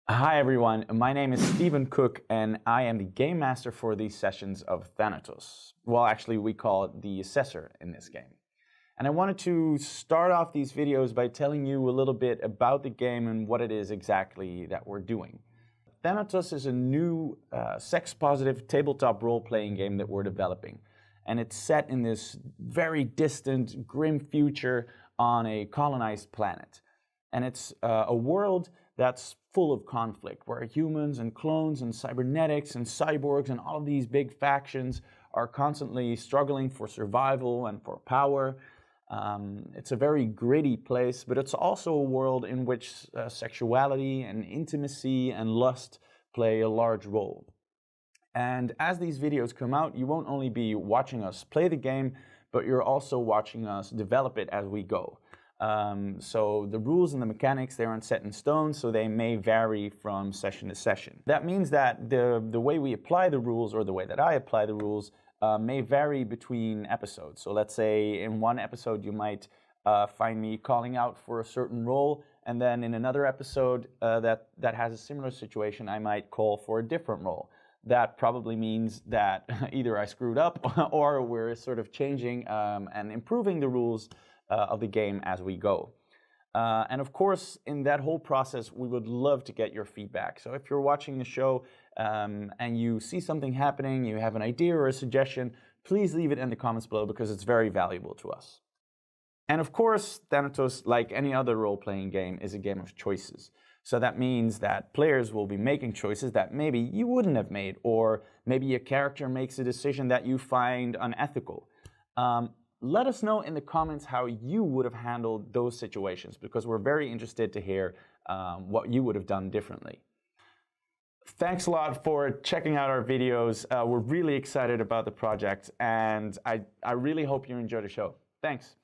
Hi everyone, my name is Stephen Cook and I am the game master for these sessions of Thanatos. Well, actually we call it the assessor in this game. And I wanted to start off these videos by telling you a little bit about the game and what it is exactly that we're doing. Thanatos is a new sex-positive tabletop role-playing game that we're developing. And it's set in this very distant, grim future on a colonized planet. And it's a world that's full of conflict, where humans and clones and cybernetics and cyborgs and all of these big factions are constantly struggling for survival and for power. It's a very gritty place, but it's also a world in which sexuality and intimacy and lust play a large role. And as these videos come out, you won't only be watching us play the game, but you're also watching us develop it as we go. So the rules and the mechanics, they aren't set in stone, so they may vary from session to session. That means that the way we apply the rules, or the way that I apply the rules, may vary between episodes. So let's say in one episode you might find me calling out for a certain role, and then in another episode that has a similar situation, I might call for a different role. That probably means that either I screwed up or we're sort of changing and improving the rules of the game as we go. And of course, in that whole process, we would love to get your feedback. So if you're watching the show and you see something happening, you have an idea or a suggestion, please leave it in the comments below because it's very valuable to us. And of course, Thanatos, like any other role-playing game, is a game of choices. So that means that players will be making choices that maybe you wouldn't have made, or maybe a character makes a decision that you find unethical. Let us know in the comments how you would have handled those situations, because we're very interested to hear what you would have done differently. Thanks a lot for checking out our videos. We're really excited about the project, and I really hope you enjoy the show. Thanks.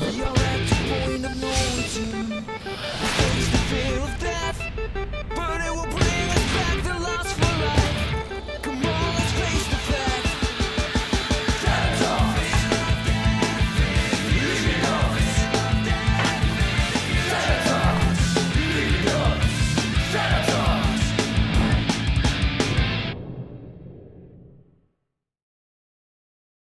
We are at the point of no return. Face the fear of death, but it will bring us back to lust for life. Come on, let's face the facts. Thanatos. Libido. Thanatos. Libido. Thanatos.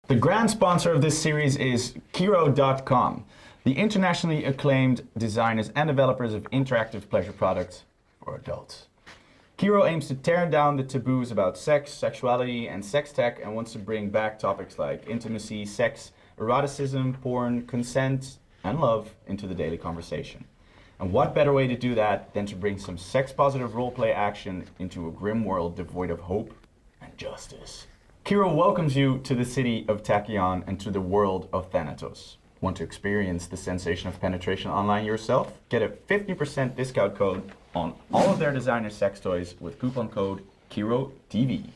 The grand sponsor of this series is Kiro.com, the internationally acclaimed designers and developers of interactive pleasure products for adults. Kiro aims to tear down the taboos about sex, sexuality, and sex tech, and wants to bring back topics like intimacy, sex, eroticism, porn, consent, and love into the daily conversation. And what better way to do that than to bring some sex-positive roleplay action into a grim world devoid of hope and justice. Kiro welcomes you to the city of Tachion and to the world of Thanatos. Want to experience the sensation of penetration online yourself? Get a 50% discount code on all of their designer sex toys with coupon code KIROTV.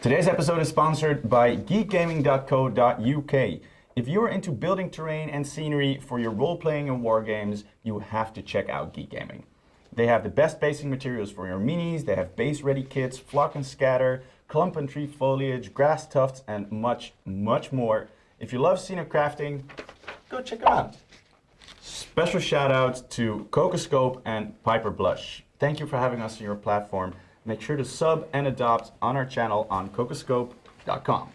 Today's episode is sponsored by geekgaming.co.uk. If you're into building terrain and scenery for your role-playing and war games, you have to check out Geek Gaming. They have the best basing materials for your minis, they have base-ready kits, flock and scatter, clump and tree foliage, grass tufts, and much, much more. If you love scenic crafting, go check them out. Special shout out to Cocoscope and Piper Blush. Thank you for having us on your platform. Make sure to sub and adopt on our channel on cocoscope.com.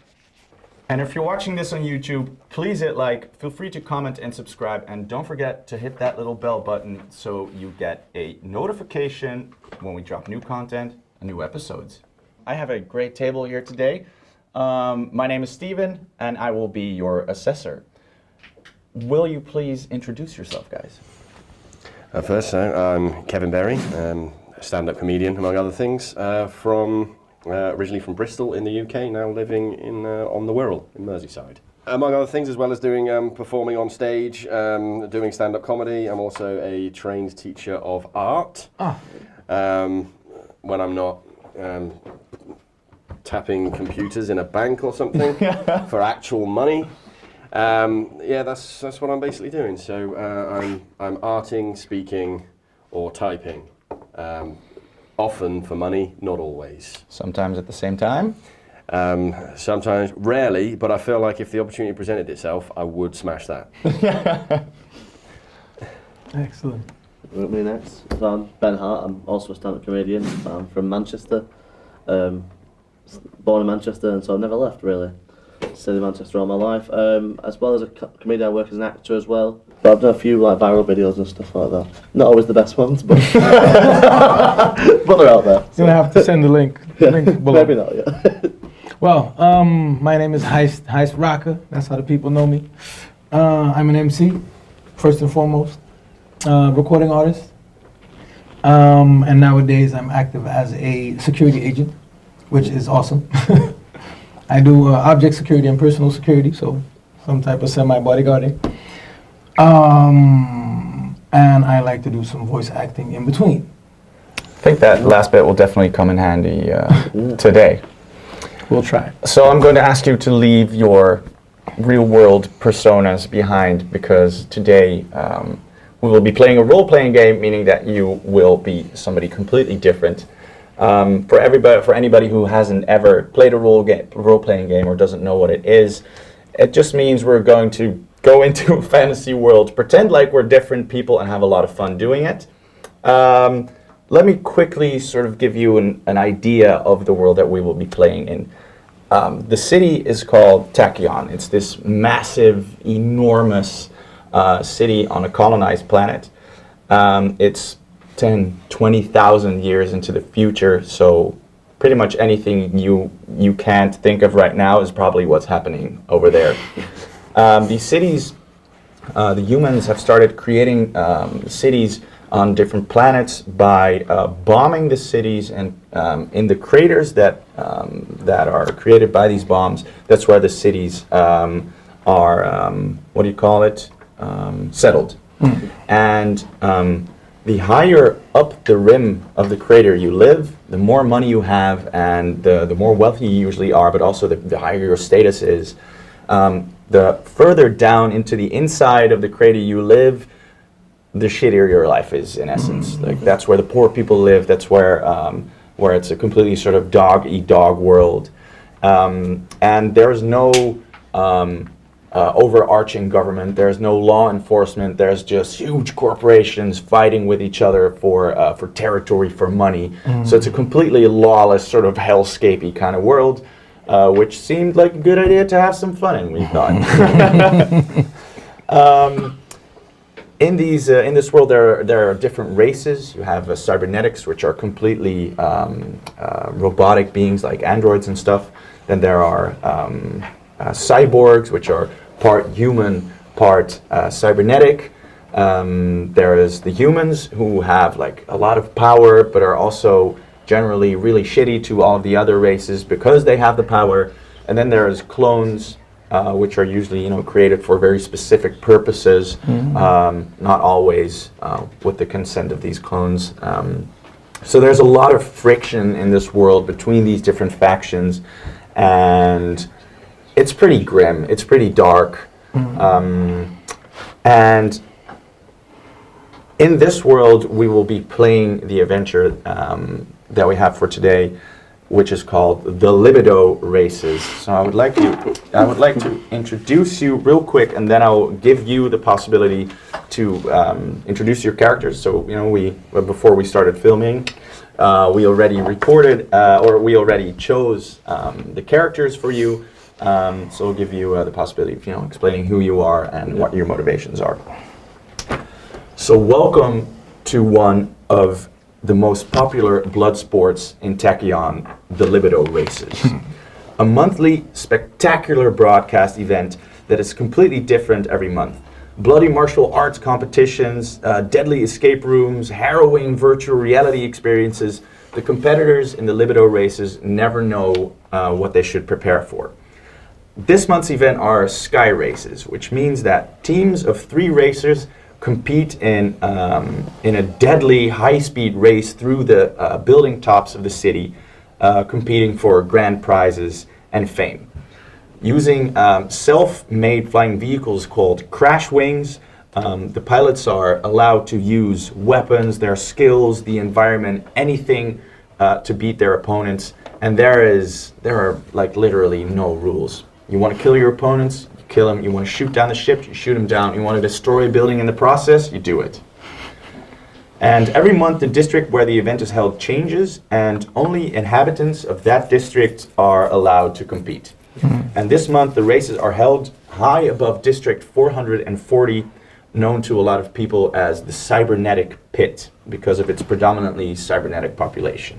And if you're watching this on YouTube, please hit like, feel free to comment and subscribe, and don't forget to hit that little bell button so you get a notification when we drop new content and new episodes. I have a great table here today. My name is Steven, and I will be your assessor. Will you please introduce yourself, guys? First, I'm Kevin Berry, a stand-up comedian, among other things, originally from Bristol in the UK, now living on the Wirral in Merseyside. Among other things, as well as doing performing on stage, doing stand-up comedy, I'm also a trained teacher of art. When I'm not tapping computers in a bank or something for actual money. Yeah, that's what I'm basically doing. So I'm arting, speaking, or typing. Often for money, not always. Sometimes at the same time? Sometimes, rarely, but I feel like if the opportunity presented itself, I would smash that. Excellent. Me next. So I'm Ben Hart. I'm also a stand-up comedian. I'm from Manchester. Born in Manchester, and so I've never left really. Stayed in Manchester all my life. As well as a comedian, I work as an actor as well. But I've done a few like viral videos and stuff like that. Not always the best ones, but but they're out there. You're gonna have to send the link. Link below. Maybe not. Yeah. Well, my name is Heist Rockah. That's how the people know me. I'm an MC, first and foremost, recording artist, and nowadays I'm active as a security agent, which is awesome. I do object security and personal security, so some type of semi-bodyguarding. And I like to do some voice acting in between. I think that last bit will definitely come in handy today. We'll try. So I'm going to ask you to leave your real-world personas behind, because today we will be playing a role-playing game, meaning that you will be somebody completely different. For anybody who hasn't ever played a role-playing game or doesn't know what it is, it just means we're going to go into a fantasy world, pretend like we're different people, and have a lot of fun doing it. Let me quickly sort of give you an idea of the world that we will be playing in. The city is called Tachion. It's this massive, enormous city on a colonized planet. It's 10, 20,000 years into the future, so pretty much anything you can't think of right now is probably what's happening over there. These cities, the humans have started creating cities on different planets by bombing the cities, and in the craters that are created by these bombs, that's where the cities are, what do you call it, settled. And the higher up the rim of the crater you live, the more money you have, and the more wealthy you usually are, but also the higher your status is. The further down into the inside of the crater you live, the shittier your life is, in essence. Like, that's where the poor people live. That's where it's a completely sort of dog-eat-dog world. And there's no overarching government. There's no law enforcement. There's just huge corporations fighting with each other for territory, for money. So it's a completely lawless, sort of hellscapey kind of world, which seemed like a good idea to have some fun in, we thought. In this world, there are different races. You have cybernetics, which are completely robotic beings like androids and stuff. Then there are cyborgs, which are part human, part cybernetic. There is the humans, who have like a lot of power, but are also generally really shitty to all of the other races because they have the power. And then there's clones, which are usually created for very specific purposes, not always with the consent of these clones. So there's a lot of friction in this world between these different factions, and it's pretty grim, it's pretty dark. And in this world, we will be playing the adventure that we have for today, which is called the Libido Races. So I would like to introduce you real quick, and then I'll give you the possibility to introduce your characters. So before we started filming, we already recorded, or we already chose the characters for you. So we'll give you the possibility of explaining who you are and what your motivations are. So welcome to one of the most popular blood sports in Tachion, the Libido Races. A monthly, spectacular broadcast event that is completely different every month. Bloody martial arts competitions, deadly escape rooms, harrowing virtual reality experiences. The competitors in the Libido Races never know what they should prepare for. This month's event are Sky Races, which means that teams of 3 racers compete in a deadly high-speed race through the building tops of the city, competing for grand prizes and fame. Using self-made flying vehicles called crash wings, the pilots are allowed to use weapons, their skills, the environment, anything to beat their opponents And there are like literally no rules. You want to kill your opponents, you kill them. You want to shoot down the ship, you shoot them down. You want to destroy a building in the process, you do it. And every month the district where the event is held changes, and only inhabitants of that district are allowed to compete. And this month the races are held high above District 440, known to a lot of people as the Cybernetic Pit, because of its predominantly cybernetic population.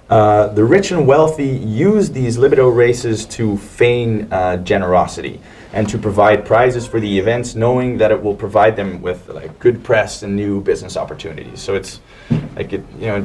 The rich and wealthy use these libido races to feign generosity and to provide prizes for the events, knowing that it will provide them with like good press and new business opportunities. So it's like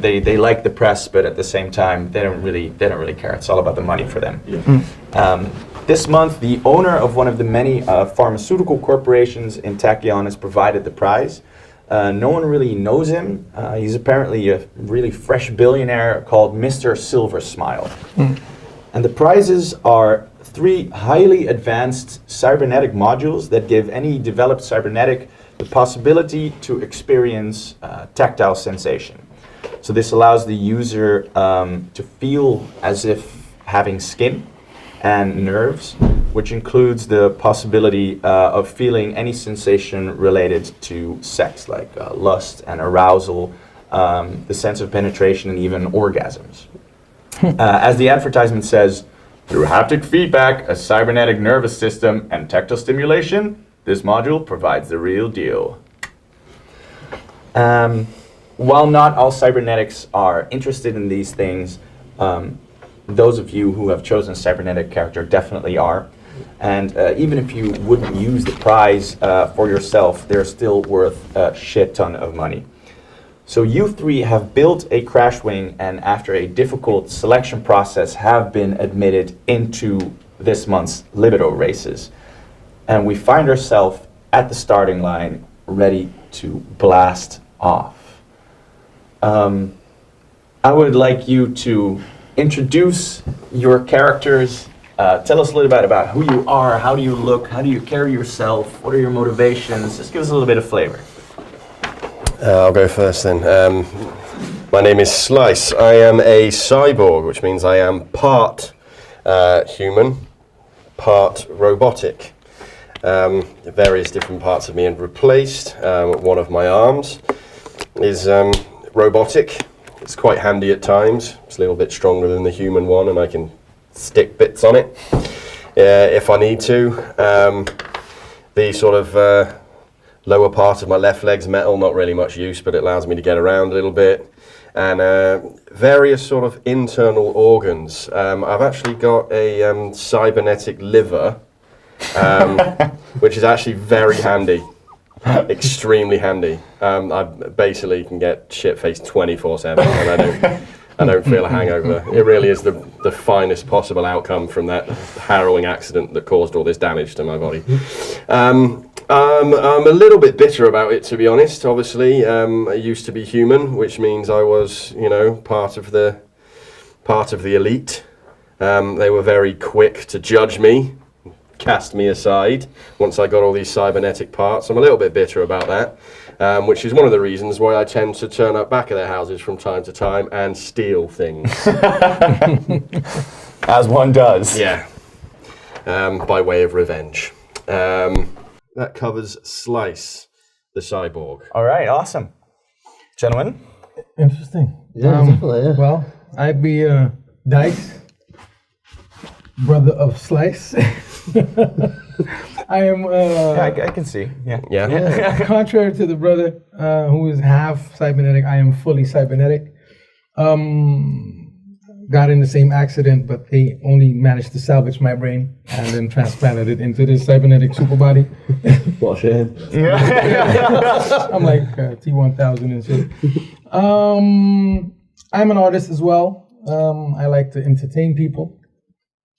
they like the press, but at the same time they don't really care. It's all about the money for them. Yeah. This month, the owner of one of the many pharmaceutical corporations in Tachion has provided the prize. No one really knows him. He's apparently a really fresh billionaire called Mr. Silver Smile. And the prizes are 3 highly advanced cybernetic modules that give any developed cybernetic the possibility to experience tactile sensation. So this allows the user to feel as if having skin and nerves, which includes the possibility of feeling any sensation related to sex, like lust and arousal, the sense of penetration, and even orgasms. As the advertisement says, through haptic feedback, a cybernetic nervous system, and tactile stimulation, this module provides the real deal. While not all cybernetics are interested in these things, those of you who have chosen a cybernetic character definitely are. And even if you wouldn't use the prize for yourself, they're still worth a shit ton of money. So you 3 have built a Crashwing, and after a difficult selection process have been admitted into this month's Libido Races. And we find ourselves at the starting line, ready to blast off. I would like you to introduce your characters. Tell us a little bit about who you are, how do you look, how do you carry yourself, what are your motivations? Just give us a little bit of flavor. I'll go first then. My name is Slice. I am a cyborg, which means I am part human, part robotic. Various different parts of me are replaced. One of my arms is robotic. It's quite handy at times. It's a little bit stronger than the human one, and I can stick bits on it if I need to. The sort of lower part of my left leg's metal, not really much use, but it allows me to get around a little bit. And various sort of internal organs. I've actually got a cybernetic liver, which is actually very handy. Extremely handy. I basically can get shit-faced 24/7, and I don't feel a hangover. It really is the finest possible outcome from that harrowing accident that caused all this damage to my body. I'm a little bit bitter about it, to be honest. Obviously, I used to be human, which means I was, part of the elite. They were very quick to judge me, cast me aside once I got all these cybernetic parts. I'm a little bit bitter about that, which is one of the reasons why I tend to turn up back at their houses from time to time and steal things. As one does. Yeah, by way of revenge. That covers Slice, the cyborg. All right, awesome. Gentlemen? Interesting. Yeah, definitely, yeah. Well, I'd be Dice, brother of Slice. I am. I can see. Yeah. Contrary to the brother who is half cybernetic, I am fully cybernetic. Got in the same accident, but they only managed to salvage my brain and then transplanted it into this cybernetic super body. What a shame. I'm like T-1000 and shit. I'm an artist as well. I like to entertain people.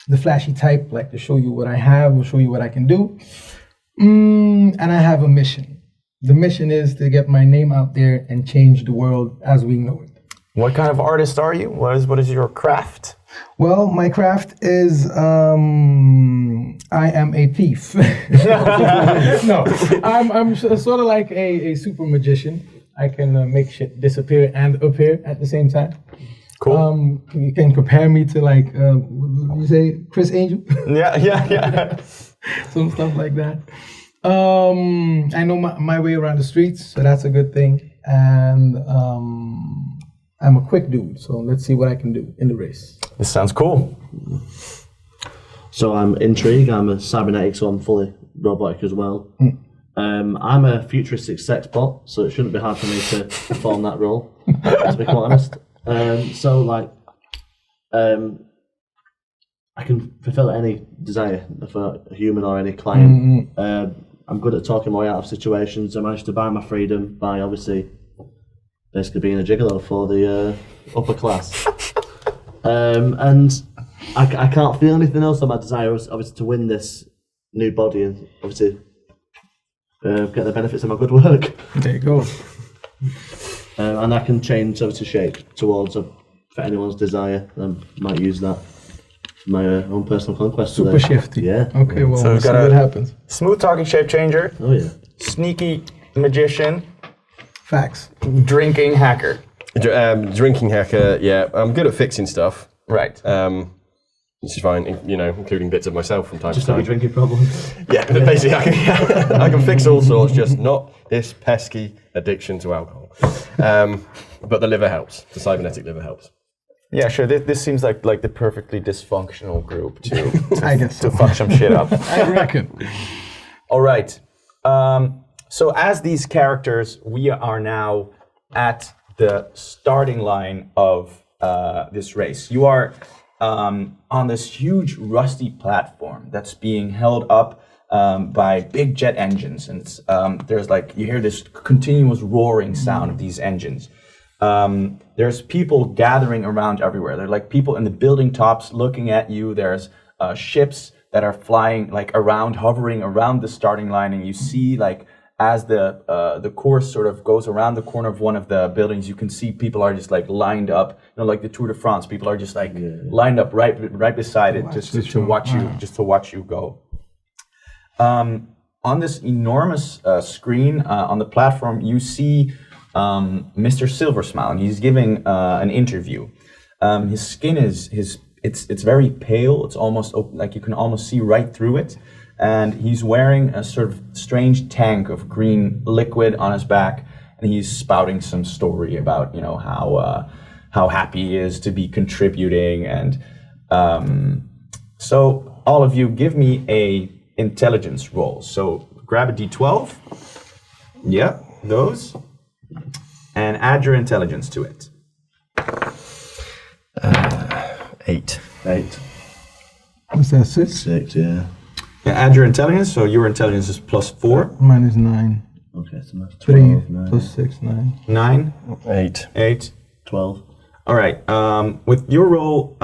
The flashy type, like to show you what I have, show you what I can do. And I have a mission. The mission is to get my name out there and change the world as we know it. What kind of artist are you? What is your craft? Well, my craft is I am a thief. No, I'm sort of like a super magician. I can make shit disappear and appear at the same time. Cool. You can compare me to like, what you say, Chris Angel? Yeah. Some stuff like that. I know my way around the streets, so that's a good thing. And I'm a quick dude, so let's see what I can do in the race. This sounds cool. So I'm Intrigue, I'm a cybernetic, so I'm fully robotic as well. I'm a futuristic sex bot, so it shouldn't be hard for me to perform that role, to be quite honest. I can fulfill any desire for a human or any client. I'm good at talking my way out of situations. I managed to buy my freedom by obviously basically being a gigolo for the upper class. And I can't feel anything else on my desire is obviously to win this new body and obviously get the benefits of my good work. There you go. And I can change obviously shape towards for anyone's desire. I might use that for my own personal conquest. Super shifty. Yeah. Okay, well, So we'll we've see got what happens. Smooth talking shape changer, Oh yeah. sneaky magician, Facts. drinking hacker. Drinking hacker, yeah. I'm good at fixing stuff, Right. which is fine, including bits of myself from time Just to like time. drinking problems. Yeah, but basically I can fix all sorts, just not this pesky addiction to alcohol. But the liver helps. The cybernetic liver helps. Yeah, sure. This seems like the perfectly dysfunctional group to I guess so. fuck some shit up. I reckon. All right. So as these characters, we are now at the starting line of this race. You are on this huge rusty platform that's being held up by big jet engines, and it's, there's you hear this continuous roaring sound of these engines. There's people gathering around everywhere. There are people in the building tops looking at you. There's ships that are flying around, hovering around the starting line, and you see as the course sort of goes around the corner of one of the buildings, you can see people are just lined up, like the Tour de France. People are just lined up right beside it, just to watch you go. On this enormous screen on the platform, you see Mr. Silversmile, and he's giving an interview. His skin it's very pale. It's almost you can almost see right through it. And he's wearing a sort of strange tank of green liquid on his back, and he's spouting some story about how happy he is to be contributing. And so all of you, give me a intelligence roll. So grab a d12. Yeah, those, and add your intelligence to it. 8. What's that, 6? 6, yeah. Yeah, add your intelligence. So your intelligence is +4. Mine is 9. Okay, so that's 3 12, plus 6, 9. 9. 8. 8. 12. All right. With your roll,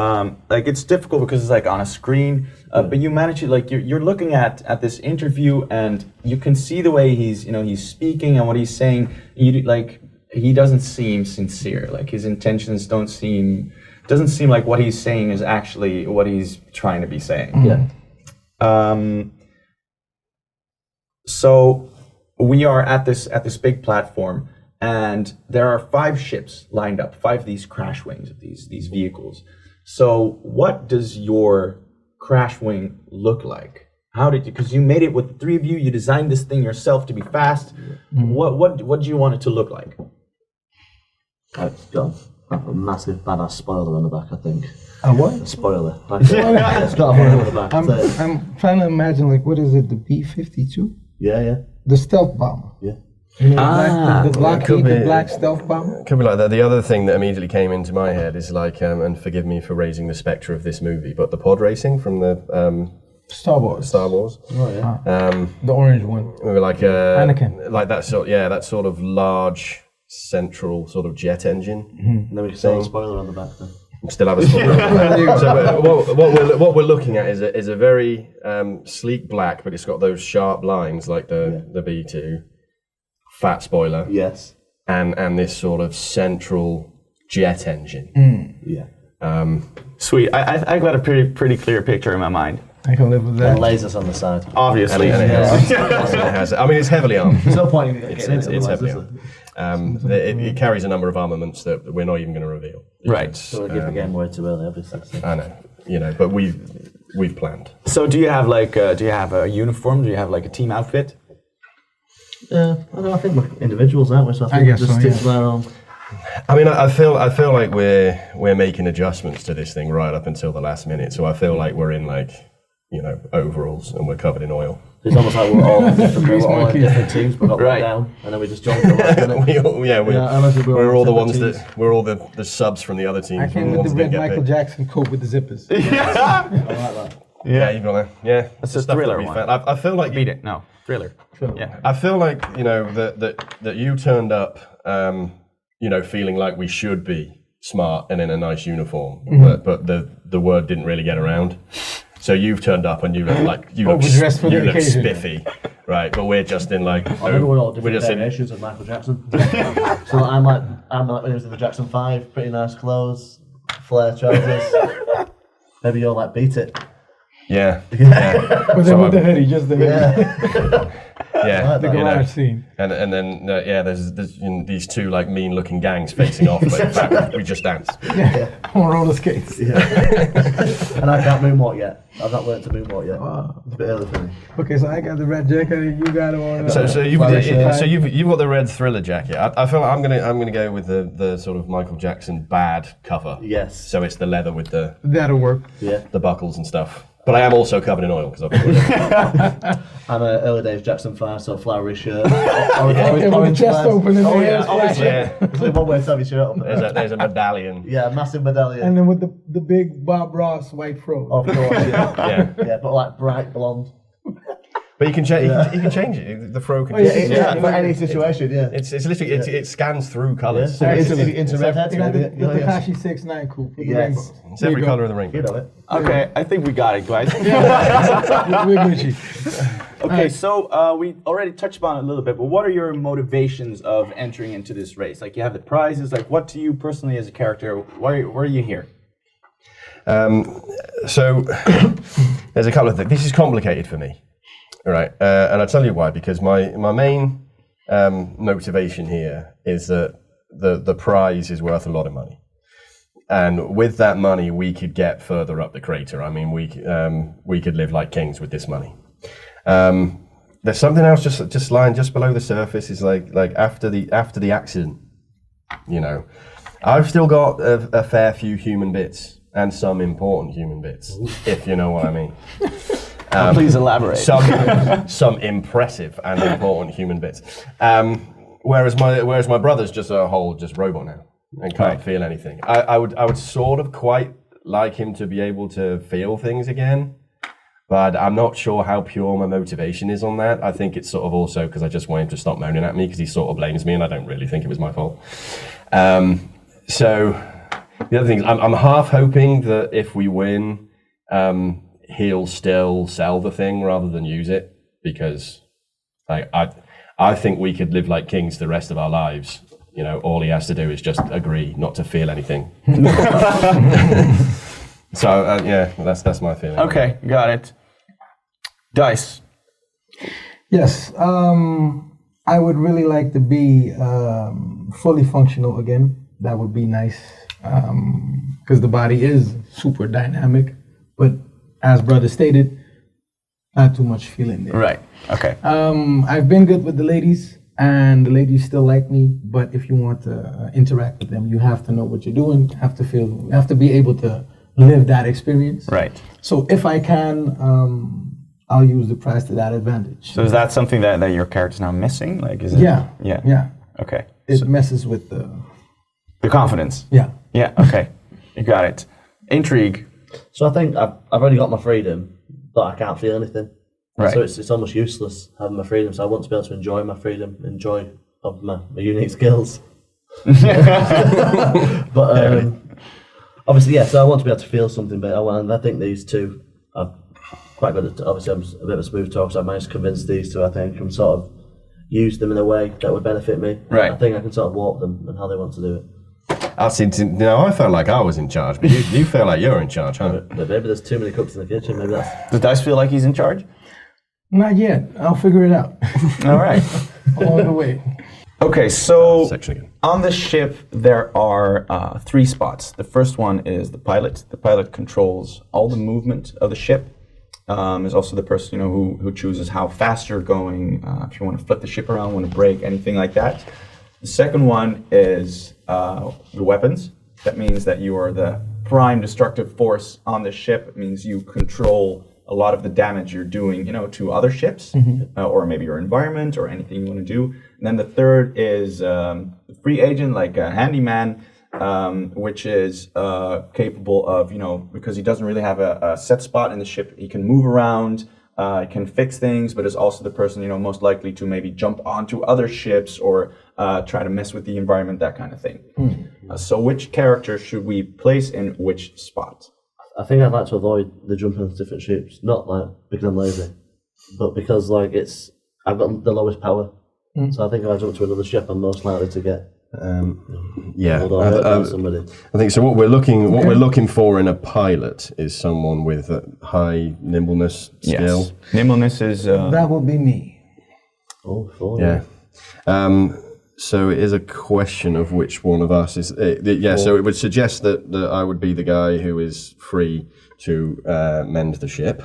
it's difficult because it's on a screen, but you manage to you're looking at this interview, and you can see the way he's speaking and what he's saying. He doesn't seem sincere. His intentions doesn't seem like what he's saying is actually what he's trying to be saying. Yeah. So we are at this big platform, and there are 5 ships lined up, 5 of these crash wings of these vehicles. So what does your crash wing look like? How did you? Because you made it with the 3 of you. You designed this thing yourself to be fast. What do you want it to look like? It's got a massive badass spoiler on the back, I think. A what? A spoiler. It's got a horn on the back. I'm trying to imagine, what is it, the B-52? Yeah. The stealth bomber. Yeah. The black stealth bomber? Could be like that. The other thing that immediately came into my head is and forgive me for raising the spectre of this movie, but the pod racing from the Star Wars. Oh yeah. The orange one. We were Anakin. that sort of large central sort of jet engine. And then we can still have a spoiler on the back then. Still have a spoiler. So what we're looking at is a very sleek black, but it's got those sharp lines like the B2, fat spoiler. Yes. And this sort of central jet engine. Yeah. Sweet. I've got a pretty clear picture in my mind. I can live with And that. lasers on the side. Obviously. And it has, I mean, it's heavily armed. There's no point in It's getting into heavily it. armed. It carries a number of armaments that we're not even going to reveal. Right. So we give the game away too early, obviously. I know, but we've planned. So do you have a uniform? Do you have like a team outfit? I don't know, I think we're individuals, aren't we? So I think I guess we just so, stick yeah. to our own. I mean, I feel like we're making adjustments to this thing right up until the last minute. So I feel like we're in overalls and we're covered in oil. It's almost like we're all in monkey. different teams, but got Right. down, and then we just joined the last minute. Honestly, we're all the separate ones teams. we're all the subs from the other teams. I came the with ones the that red get Michael picked. Jackson coat with the zippers. I like that. Yeah, you've got that. Yeah, That's the a stuff that thriller we one. found. I feel like Beat it. No. Thriller. Yeah. I feel like that you turned up, feeling like we should be smart and in a nice uniform, but the word didn't really get around. So you've turned up and you look Overdressed for the occasion. spiffy, right? But we're just in like I remember we're all we're different just in. variations of Michael Jackson. So I'm like when he was in the Jackson 5, pretty nice clothes, flare trousers. Maybe you're like Beat It. Yeah, But then So with the I'm- hoodie, just the hoodie. yeah. The you know. garage scene. And then there's these two like mean-looking gangs facing off, but in fact we just danced. On roller skates. And I can't moonwalk yet. I've not learned to moonwalk yet. It's a bit early for me. Okay, so I got the red jacket and you got it on. So you've Flemish got the red Thriller jacket. I feel like I'm gonna go with the sort of Michael Jackson bad cover. Yes. So it's the leather with the That'll work. Yeah. buckles and stuff. But I am also covered in oil because I've been I'm a early days Jackson 5, so flowery shirt. And with the chest open and the hair splashing. yeah. There's only one way to have your shirt up. There's a medallion. Yeah, a massive medallion. And then with the big Bob Ross white fro. Of course, yeah. Yeah. Yeah, but like bright blonde. But you can change. You can change it. The fro can. For any situation, yeah. It's literally it scans through colours. So into redheads, You got maybe. the Takashi 6'9" coupe with the Yes. rainbow. It's every colour of the rainbow. You know it. Okay, I think we got it, guys. We're Gucci. Okay, so we already touched upon it a little bit, but what are your motivations of entering into this race? Like, you have the prizes. Like, what do you personally, as a character, why are you here? So there's a couple of things. This is complicated for me, all right? And I'll tell you why. Because my main motivation here is that the prize is worth a lot of money. And with that money, we could get further up the crater. I mean, we could live like kings with this money. There's something else just lying just below the surface. Is like after the accident, I've still got a fair few human bits and some important human bits, if you know what I mean. Please elaborate. Some impressive and important human bits. Whereas my brother's just a whole robot now and can't feel anything. I would sort of quite like him to be able to feel things again, but I'm not sure how pure my motivation is on that. I think it's sort of also because I just want him to stop moaning at me because he sort of blames me and I don't really think it was my fault. So the other thing is I'm half hoping that if we win, he'll still sell the thing rather than use it, because I think we could live like kings the rest of our lives. All he has to do is just agree not to feel anything. So that's my feeling. Okay, got it. Dice. Yes, I would really like to be fully functional again. That would be nice, because the body is super dynamic, but as brother stated, not too much feeling there. Right. Okay. I've been good with the ladies, and the ladies still like me. But if you want to interact with them, you have to know what you're doing. You have to be able to live that experience. Right. So if I can, I'll use the prize to that advantage. So is that something that your character's now missing? Like, is it? Yeah. Okay. It messes with The confidence. Yeah. Yeah. Okay. You got it. Intrigue. So I think I've already got my freedom, but I can't feel anything. Right. So it's almost useless having my freedom. So I want to be able to enjoy my freedom, enjoy of my unique skills. But obviously, yeah. So I want to be able to feel something, but I think these two are quite good. Obviously, I'm a bit of a smooth talker, so I managed to convince these two. I think and sort of use them in a way that would benefit me. Right. I think I can sort of warp them and how they want to do it. I felt like I was in charge, but you feel like you're in charge, huh? Maybe there's too many cooks in the kitchen. Maybe that's. Does Dice feel like he's in charge? Not yet. I'll figure it out All right. along the way. Okay, so Section again. on the ship there are 3 spots. The first one is the pilot. The pilot controls all the movement of the ship. Is also the person who chooses how fast you're going. If you want to flip the ship around, want to brake, anything like that. The second one is the weapons. That means that you are the prime destructive force on the ship. It means you control a lot of the damage you're doing, to other ships, or maybe your environment, or anything you want to do. And then the third is the free agent, like a handyman, which is capable of, because he doesn't really have a set spot in the ship, he can move around, can fix things, but is also the person, most likely to maybe jump onto other ships or try to mess with the environment, that kind of thing. So which character should we place in which spot? I think I'd like to avoid the jumping onto different ships, not because I'm lazy, but because I've got the lowest power. So I think if I jump to another ship, I'm most likely to get somebody. I think so. What we're looking for in a pilot is someone with high nimbleness skill. Yes. Nimbleness is That will be me. Oh, for Yeah. So it is a question of which one of us is. So it would suggest that I would be the guy who is free to mend the ship,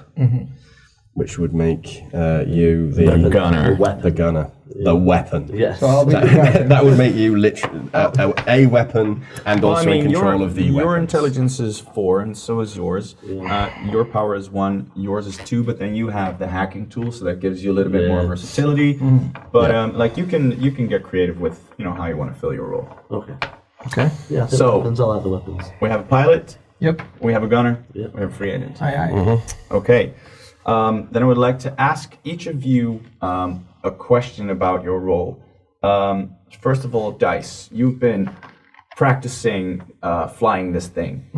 which would make you the gunner. The gunner. The weapon. Yes. So I'll be the guy. That would make you literally a weapon and also in control of the your weapons. intelligence is 4, and so is yours. Your power is 1, yours is 2, but then you have the hacking tool, so that gives you a little bit more versatility. But you can get creative with how you want to fill your role. Okay. Okay. Yeah. I think So- weapons. I like the weapons. We have a pilot. Yep. We have a gunner. Yep. We have a free agent. Aye. Okay. Then I would like to ask each of you a question about your role. First of all, Dice, you've been practicing flying this thing.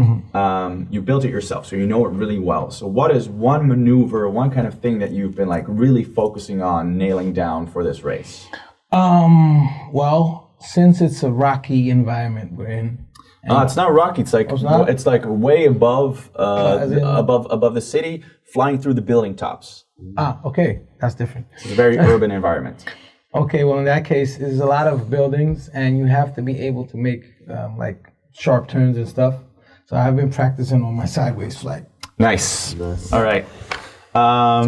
You built it yourself, so you know it really well. So what is one maneuver, one kind of thing that you've been really focusing on nailing down for this race? Well, since it's a rocky environment we're in. It's not rocky. It's like not? it's like way above as in- above the city, flying through the building tops. Okay, that's different. It's a very urban environment. Okay, well in that case, there's a lot of buildings, and you have to be able to make sharp turns and stuff. So I've been practicing on my sideways flight. Nice. All right.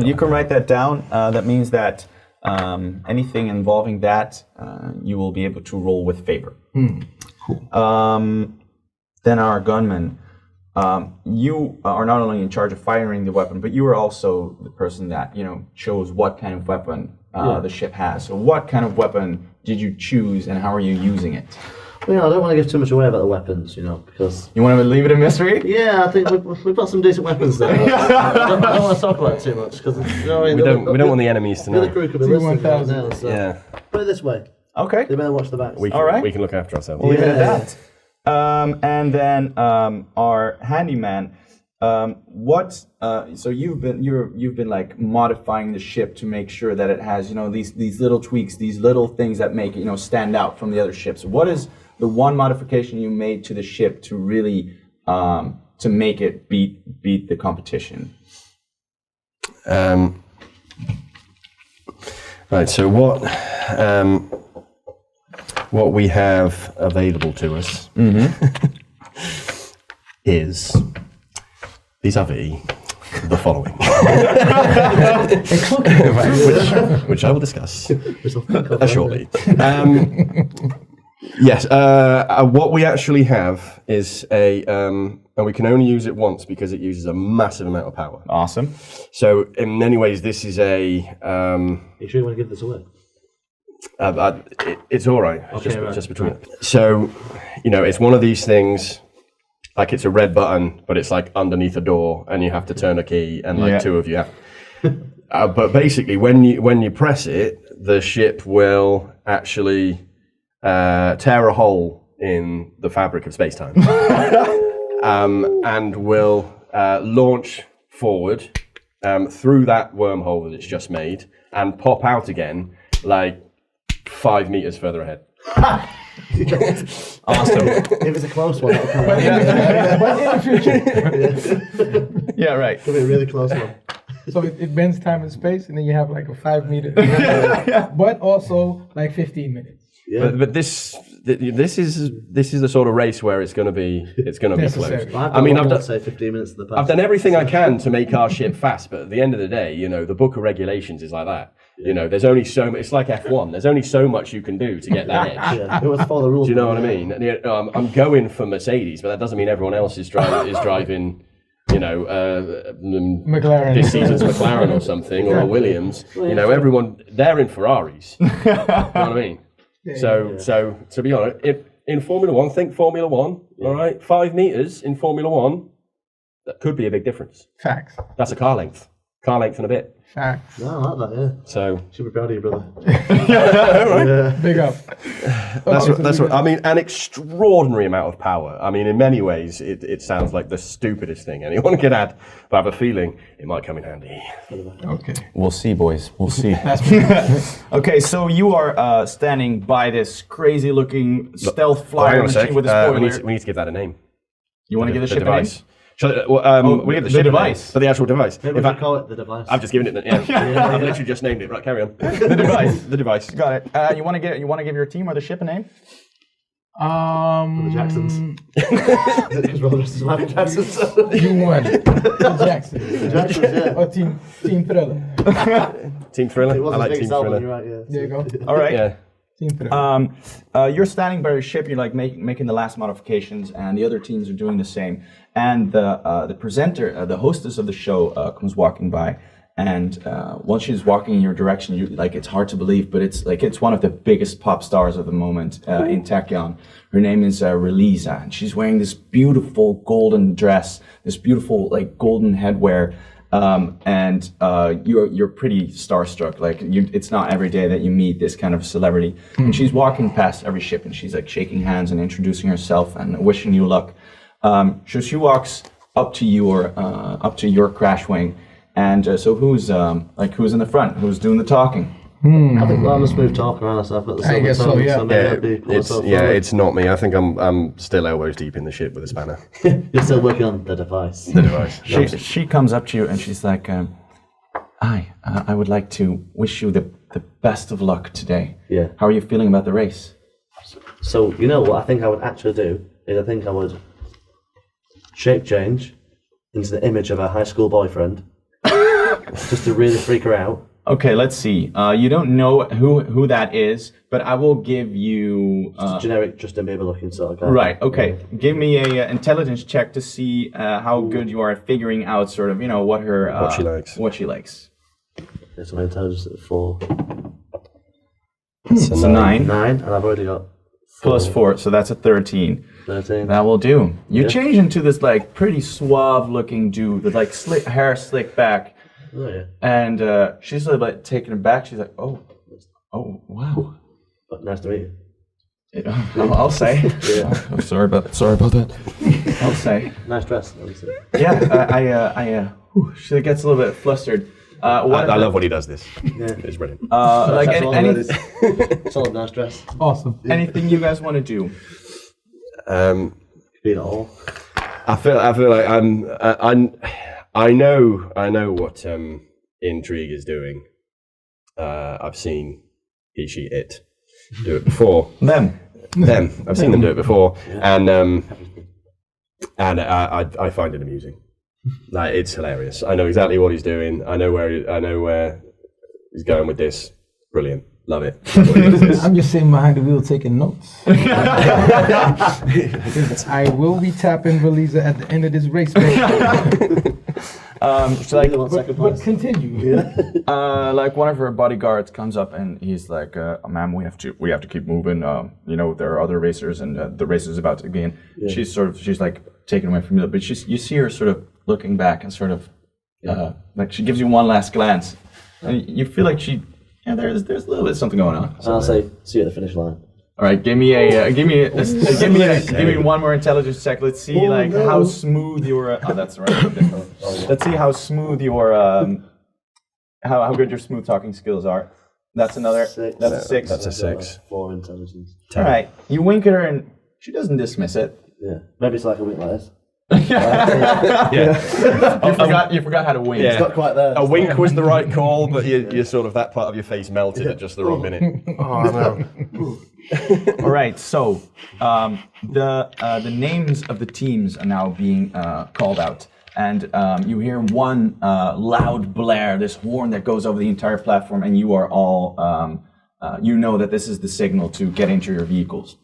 You can write that down. That means that anything involving that, you will be able to roll with favor. Cool. Then our gunman. You are not only in charge of firing the weapon, but you are also the person that chose what kind of weapon the ship has. So, what kind of weapon did you choose, and how are you using it? Well, I don't want to give too much away about the weapons, because... You want to leave it a mystery? Yeah, I think we've got some decent weapons there. I don't want to talk about it too much, because We don't want the enemies to the other know. crew could be listening right 1000. now, so... Yeah, Put it this way, Okay. they better watch the backs. we can, All right. we can look after ourselves. We'll leave it at that. And then our handyman. So you've been modifying the ship to make sure that it has these little tweaks, these little things that make it stand out from the other ships. What is the one modification you made to the ship to really to make it beat the competition? Right. So what we have available to us is vis-a-vis the following, which I will discuss shortly. Yes, what we actually have is and we can only use it once because it uses a massive amount of power. Awesome. So in many ways, this is a. You sure you want to give this away? It's all right. Okay, just between. So, it's one of these things. Like it's a red button, but it's underneath a door, and you have to turn a key, and two of you have. But basically, when you press it, the ship will actually tear a hole in the fabric of space-time, and will launch forward through that wormhole that it's just made, and pop out again 5 meters further ahead. Awesome. If it's a close one, that'll come But out. in the future. Yeah, right. It'll be a really close one. So it bends time and space, and then you have like a 5 meter, but also like 15 minutes. Yeah. But this is the sort of race where it's going to be Necessary. close. I've I mean, done, say 15 minutes in the past. I've done everything I can to make our ship fast, but at the end of the day, you know, the book of regulations is like that. You know, there's only so much. It's like F1. There's only so much you can do to get that edge. Yeah, it was follow the rules. Do you know what I mean? And, you know, I'm going for Mercedes, but that doesn't mean everyone else is driving. You know, McLaren. this season's McLaren or something, or a Williams. You know, everyone they're in Ferraris. You know what I mean? So to be honest, in Formula One, think Formula One. All right, 5 meters in Formula One, that could be a big difference. Facts. That's a car length and a bit. Facts. No, I like that, yeah. So Should be proud of you, brother. Big up. that's what I mean. An extraordinary amount of power. I mean, in many ways, it sounds like the stupidest thing anyone could add, but I have a feeling it might come in handy. Okay. We'll see, boys. We'll see. Okay, so you are standing by this crazy-looking stealth flyer Hang on a sec. machine with a spoiler. We need to give that a name. You want to give the ship a name? device. We give the the ship device. for the actual device. Maybe In we fact, should call it the device. I've just given it. I've literally just named it. Right, carry on. The device. The device. Got it. You want to give your team or the ship a name? The Jacksons. His brother is Michael Jackson. You won. The Jacksons. The Jacksons, yeah. Or Team Thriller. Team Thriller. It was I like his Team biggest album, Thriller. you're right, yeah. There you go. All right. Yeah. Team Thriller. You're standing by your ship. You're like making the last modifications, and the other teams are doing the same. And the presenter, the hostess of the show, comes walking by, and once she's walking in your direction, you like it's hard to believe, but it's one of the biggest pop stars of the moment in Tachion. Her name is Relisa, and she's wearing this beautiful golden dress, this beautiful like golden headwear. And you're pretty starstruck. Like it's not every day that you meet this kind of celebrity. And she's walking past every ship, and she's like shaking hands and introducing herself and wishing you luck. So she walks up to your crash wing, and so who's in the front? Who's doing the talking? I think I'm a smooth talker, aren't I? So I've got the I guess so, yeah. It's not me. I think I'm still elbows deep in the ship with a spanner. You're still working on the device. The device. She comes up to you and she's like, "Hi, I would like to wish you the best of luck today. Yeah. How are you feeling about the race?" So, you know what I think I would actually do is I think I would shape change into the image of a high school boyfriend just to really freak her out. Okay, let's see. You don't know who that is, but I will give you... Generic Justin Bieber looking sort of guy. Right, okay. Give me a intelligence check to see how good you are at figuring out sort of, what her... What she likes. What she likes. Okay, so my intelligence is 4. It's a 9. 9, and I've already got 4. +4, so that's a 13. 13. That will do. You Yeah. change into this like pretty suave looking dude with like hair slicked back. Oh, yeah. And she's sort of like taken aback. She's like, oh, wow. But nice to meet you. I'll say. Yeah. Oh, sorry about that. I'll say. Nice dress, obviously. Yeah, she gets a little bit flustered. I love when he does this. Yeah. It's brilliant. Like That's all any, that is. Solid nice dress. Awesome. anything you guys want to do? Be it all. I feel like I know what Intrigue is doing. I've seen it do it before. Them. I've seen them do it before, and I find it amusing. Like it's hilarious. I know exactly what he's doing. I know where he's going with this. Brilliant. Love it. I'm just sitting behind the wheel taking notes. I will be tapping Relisa at the end of this race. So like, But continue. like one of her bodyguards comes up and he's like, "Ma'am, we have to keep moving. There are other racers and the race is about to begin." Yeah. She's like taken away from you, but you see her sort of looking back and sort of like she gives you one last glance, and you feel like there's a little bit of something going on. And I'll say, see you at the finish line. All right, give me one more intelligence check. Let's see how smooth your. Oh, that's right. Let's see how smooth your how good your smooth talking skills are. That's another. Six. That's a 6. That's a 6. 4 intelligence. All right. You wink at her and she doesn't dismiss it. Yeah. Maybe it's like a wink like this. You forgot how to wink. It's not quite there. A wink was the right call, but you sort of, that part of your face melted at just the wrong minute. Oh, no. All right, so the names of the teams are now being called out, and you hear one loud blare, this horn that goes over the entire platform, and you are all, you know that this is the signal to get into your vehicles.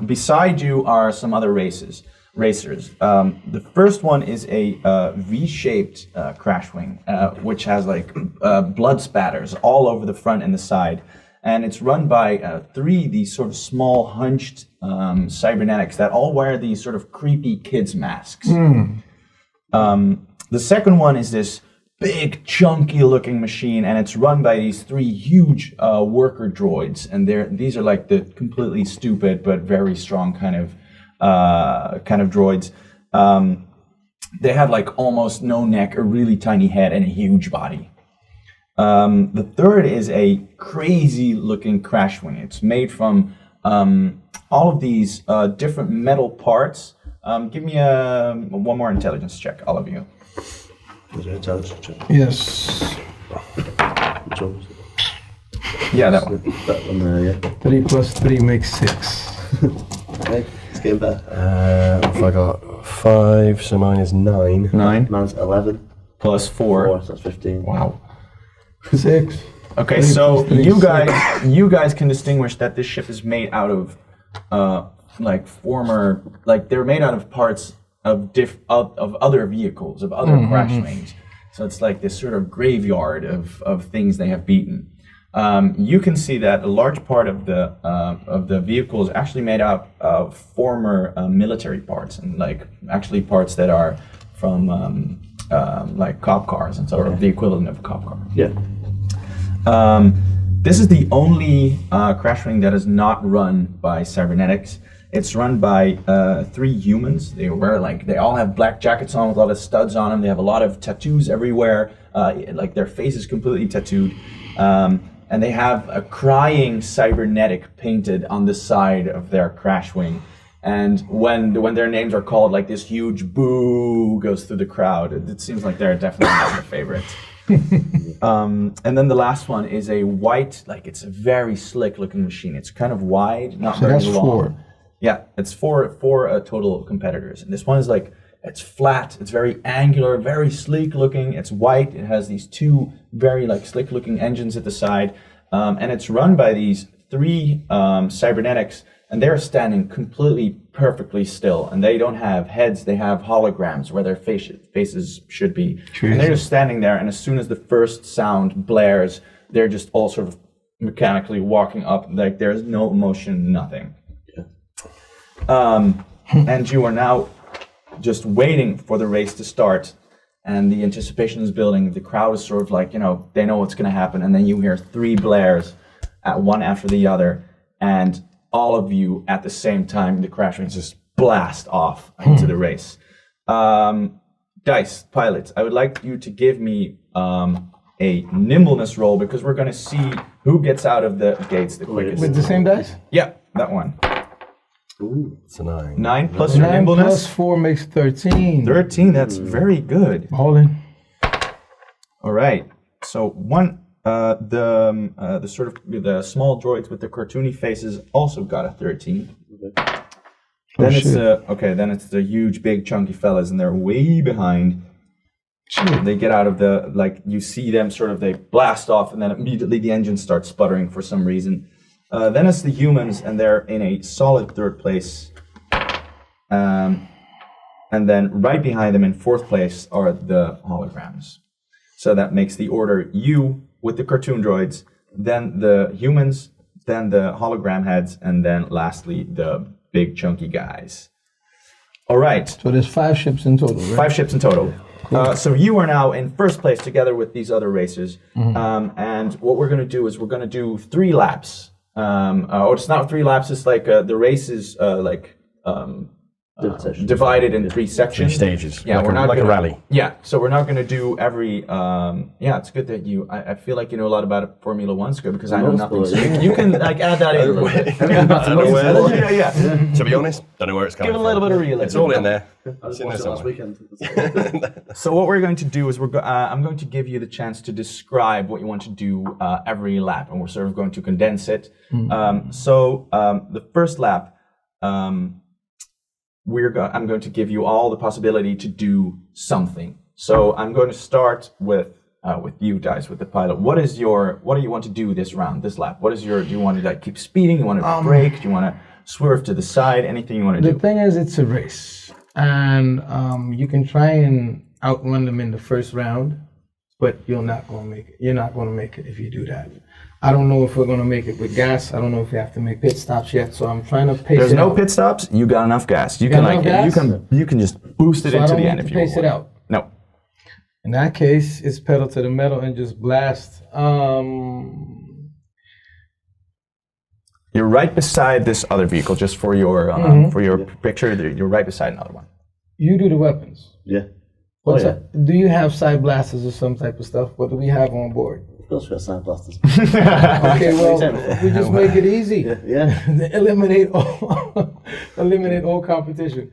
Beside you are some other racers. The first one is a V-shaped crash wing, which has like blood spatters all over the front and the side. And it's run by 3 these sort of small, hunched cybernetics that all wear these sort of creepy kids' masks. The second one is this big, chunky-looking machine, and it's run by these 3 huge worker droids. And these are like the completely stupid but very strong kind of droids. They have like almost no neck, a really tiny head, and a huge body. The third is a crazy-looking crash wing. It's made from all of these different metal parts. Give me one more intelligence check, all of you. Is there intelligence check? Yes. Which one was it? Yeah, that one. That one there, yeah. 3 plus 3 makes 6. Okay, it's getting better. If I got 5, so mine is 9. 9 Mine's 11. plus 4. 4, so that's 15. Wow. 6. Okay, 3 so plus 3 is you guys can distinguish that this ship is made out of they're made out of parts of other vehicles, of other crash wings. So it's like this sort of graveyard of things they have beaten. You can see that a large part of the vehicle is actually made out of former military parts, and like actually parts that are from like cop cars and sort of the equivalent of a cop car. Yeah. This is the only crash wing that is not run by cybernetics. It's run by 3 humans. They all have black jackets on with a lot of studs on them. They have a lot of tattoos everywhere. Like their face is completely tattooed. And they have a crying cybernetic painted on the side of their crash wing. And when their names are called, like this huge boo goes through the crowd. It seems like they're definitely not the favorite. And then the last one is a white, like it's a very slick looking machine. It's kind of wide, not So very that's long. 4. Yeah, it's four total competitors. And this one is like, it's flat, it's very angular, very sleek looking. It's white, it has these 2 very like slick looking engines at the side. And it's run by these 3 cybernetics, and they're standing completely perfectly still. And they don't have heads, they have holograms where their faces should be. And they're just standing there, and as soon as the first sound blares, they're just all sort of mechanically walking up, like there's no emotion, nothing. And you are now just waiting for the race to start, and the anticipation is building. The crowd is sort of like, they know what's going to happen, and then you hear 3 blares, one after the other, and all of you at the same time, the crash wings just blast off into the race. Dice, pilots, I would like you to give me a nimbleness roll, because we're going to see who gets out of the gates the quickest. With the same dice? Yeah, that one. Ooh, it's a 9. 9 plus your 9 nimbleness. plus 4 makes 13. 13, that's very good. All in. All right. So the sort of the small droids with the cartoony faces also got a 13. Then it's the huge, big, chunky fellas, and they're way behind. Shit. They get out of you see them sort of, they blast off, and then immediately the engine starts sputtering for some reason. Then it's the humans, and they're in a solid 3rd place. And then right behind them in 4th place are the holograms. So that makes the order you with the cartoon droids, then the humans, then the hologram heads, and then lastly the big chunky guys. All right. So there's 5 ships in total, right? 5 ships in total. So you are now in 1st place together with these other racers. And what we're going to do is we're going to do 3 laps. It's not 3 laps, it's like the race is divided in 3 sections. 3 stages. Yeah, like we're not like gonna, a rally. Yeah, so we're not going to do every. Yeah, it's good that you. I feel like you know a lot about Formula One, Scoop, because I know nothing. So you can like add that in a little bit. Yeah. To be honest, don't know where it's coming Give from. a little bit of realism. It's all in there. I It's just in there watched it last somewhere. weekend. So what we're going to do is I'm going to give you the chance to describe what you want to do every lap, and we're sort of going to condense it. So the first lap, I'm going to give you all the possibility to do something. So I'm going to start with you guys, with the pilot. What do you want to do this round, this lap? Do you want to like keep speeding? You want to brake? Do you want to swerve to the side? Anything you want to do? The thing is, it's a race, and you can try and outrun them in the first round, but you're not going to make it. You're not going to make it if you do that. I don't know if we're going to make it with gas. I don't know if we have to make pit stops yet, so I'm trying to pace it out. There's no pit stops. You got enough gas. You can just boost it into the end if you want. Pace it out. No. In that case, it's pedal to the metal and just blast. You're right beside this other vehicle, just for your picture. You're right beside another one. You do the weapons. Yeah. Do you have side blasters or some type of stuff? What do we have on board? Of course, we got side blasters. Okay, well, we just make it easy. Yeah. eliminate all competition.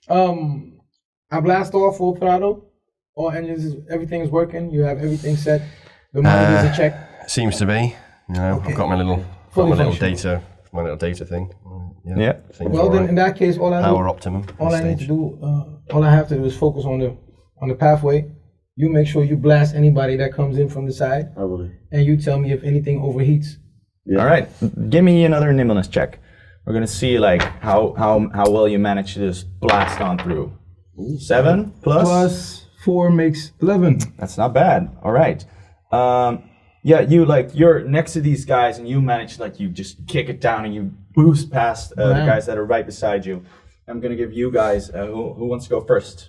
I blast off full throttle. All engines, everything is working. You have everything set. The monitor is a check. Seems to be. You know, Okay. I've got my little data thing. Yeah. Seems Well, all then right. in that case, Power optimum. all I need stage. to do, all I have to do is focus on the pathway. You make sure you blast anybody that comes in from the side, I will do. and you tell me if anything overheats. Yeah. All right. Give me another nimbleness check. We're gonna see like how well you manage to just blast on through. 7 plus. Plus 4 makes 11. That's not bad. All right. Yeah, you're next to these guys and you manage you just kick it down and you boost past the guys that are right beside you. I'm gonna give you guys who wants to go first.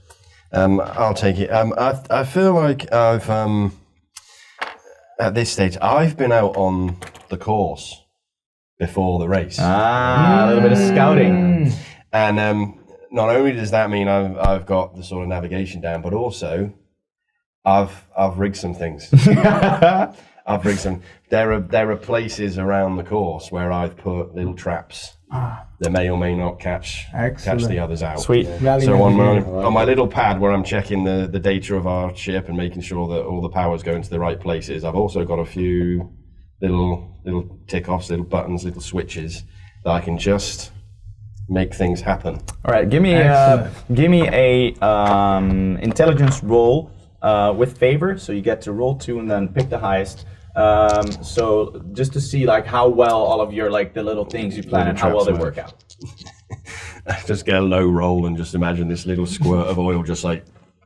I'll take it. I feel like I've at this stage I've been out on the course before the race, A little bit of scouting. and not only does that mean I've got the sort of navigation down, but also I've rigged some things. I've rigged some. There are places around the course where I've put little traps that may or may not catch the others out. Sweet. So on my little pad where I'm checking the data of our ship and making sure that all the power's going to the right places, I've also got a few little tick-offs, little buttons, little switches that I can just make things happen. All right, give me a intelligence roll with favor. So you get to roll 2 and then pick the highest. So just to see how well all of your the little things you plan and how well they work out. Just get a low roll and just imagine this little squirt of oil just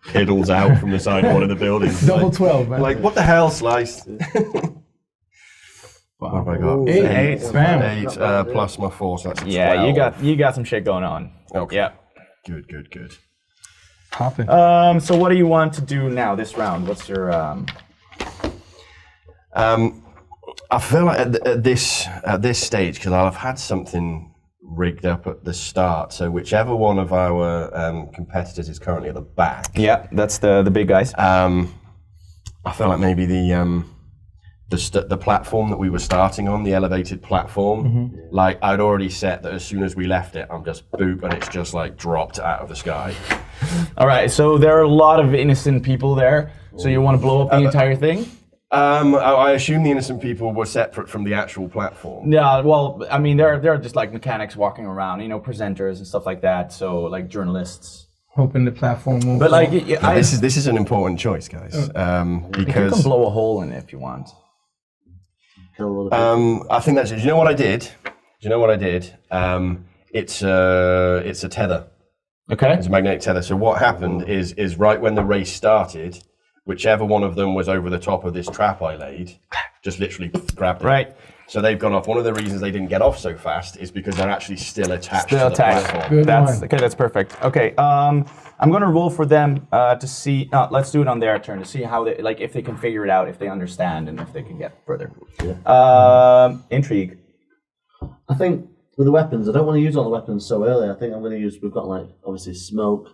piddles out from the side of one of the buildings. Double 12, man. What the hell, Slice? What have I got? 8. Bam. 8 plus my 4, so that's 12. Yeah, you got some shit going on. Okay. Yeah. Good. Popping. So what do you want to do now this round? What's your I feel like at this stage, because I'll have had something rigged up at the start, so whichever one of our competitors is currently at the back. Yeah, that's the big guys. I feel like maybe the platform that we were starting on, the elevated platform, I'd already set that as soon as we left it, I'm just boop, and it's just dropped out of the sky. All right, so there are a lot of innocent people there. So you want to blow up the entire thing? I assume the innocent people were separate from the actual platform. Yeah, well, I mean, there are just mechanics walking around, presenters and stuff like that. So journalists. Hoping the platform won't. But this is an important choice, guys, you because can blow a hole in it if you want. I think that's it. Do you know what I did? It's a tether. Okay. It's a magnetic tether. So what happened is right when the race started, whichever one of them was over the top of this trap I laid, just literally grabbed it. Right. So they've gone off. One of the reasons they didn't get off so fast is because they're actually still attached to the platform. Good one. Okay, that's perfect. Okay, I'm gonna roll for them to see. Let's do it on their turn to see how they if they can figure it out, if they understand, and if they can get further. Yeah. Intrigue. I think with the weapons, I don't want to use all the weapons so early. I think I'm going to use. We've got like obviously smoke.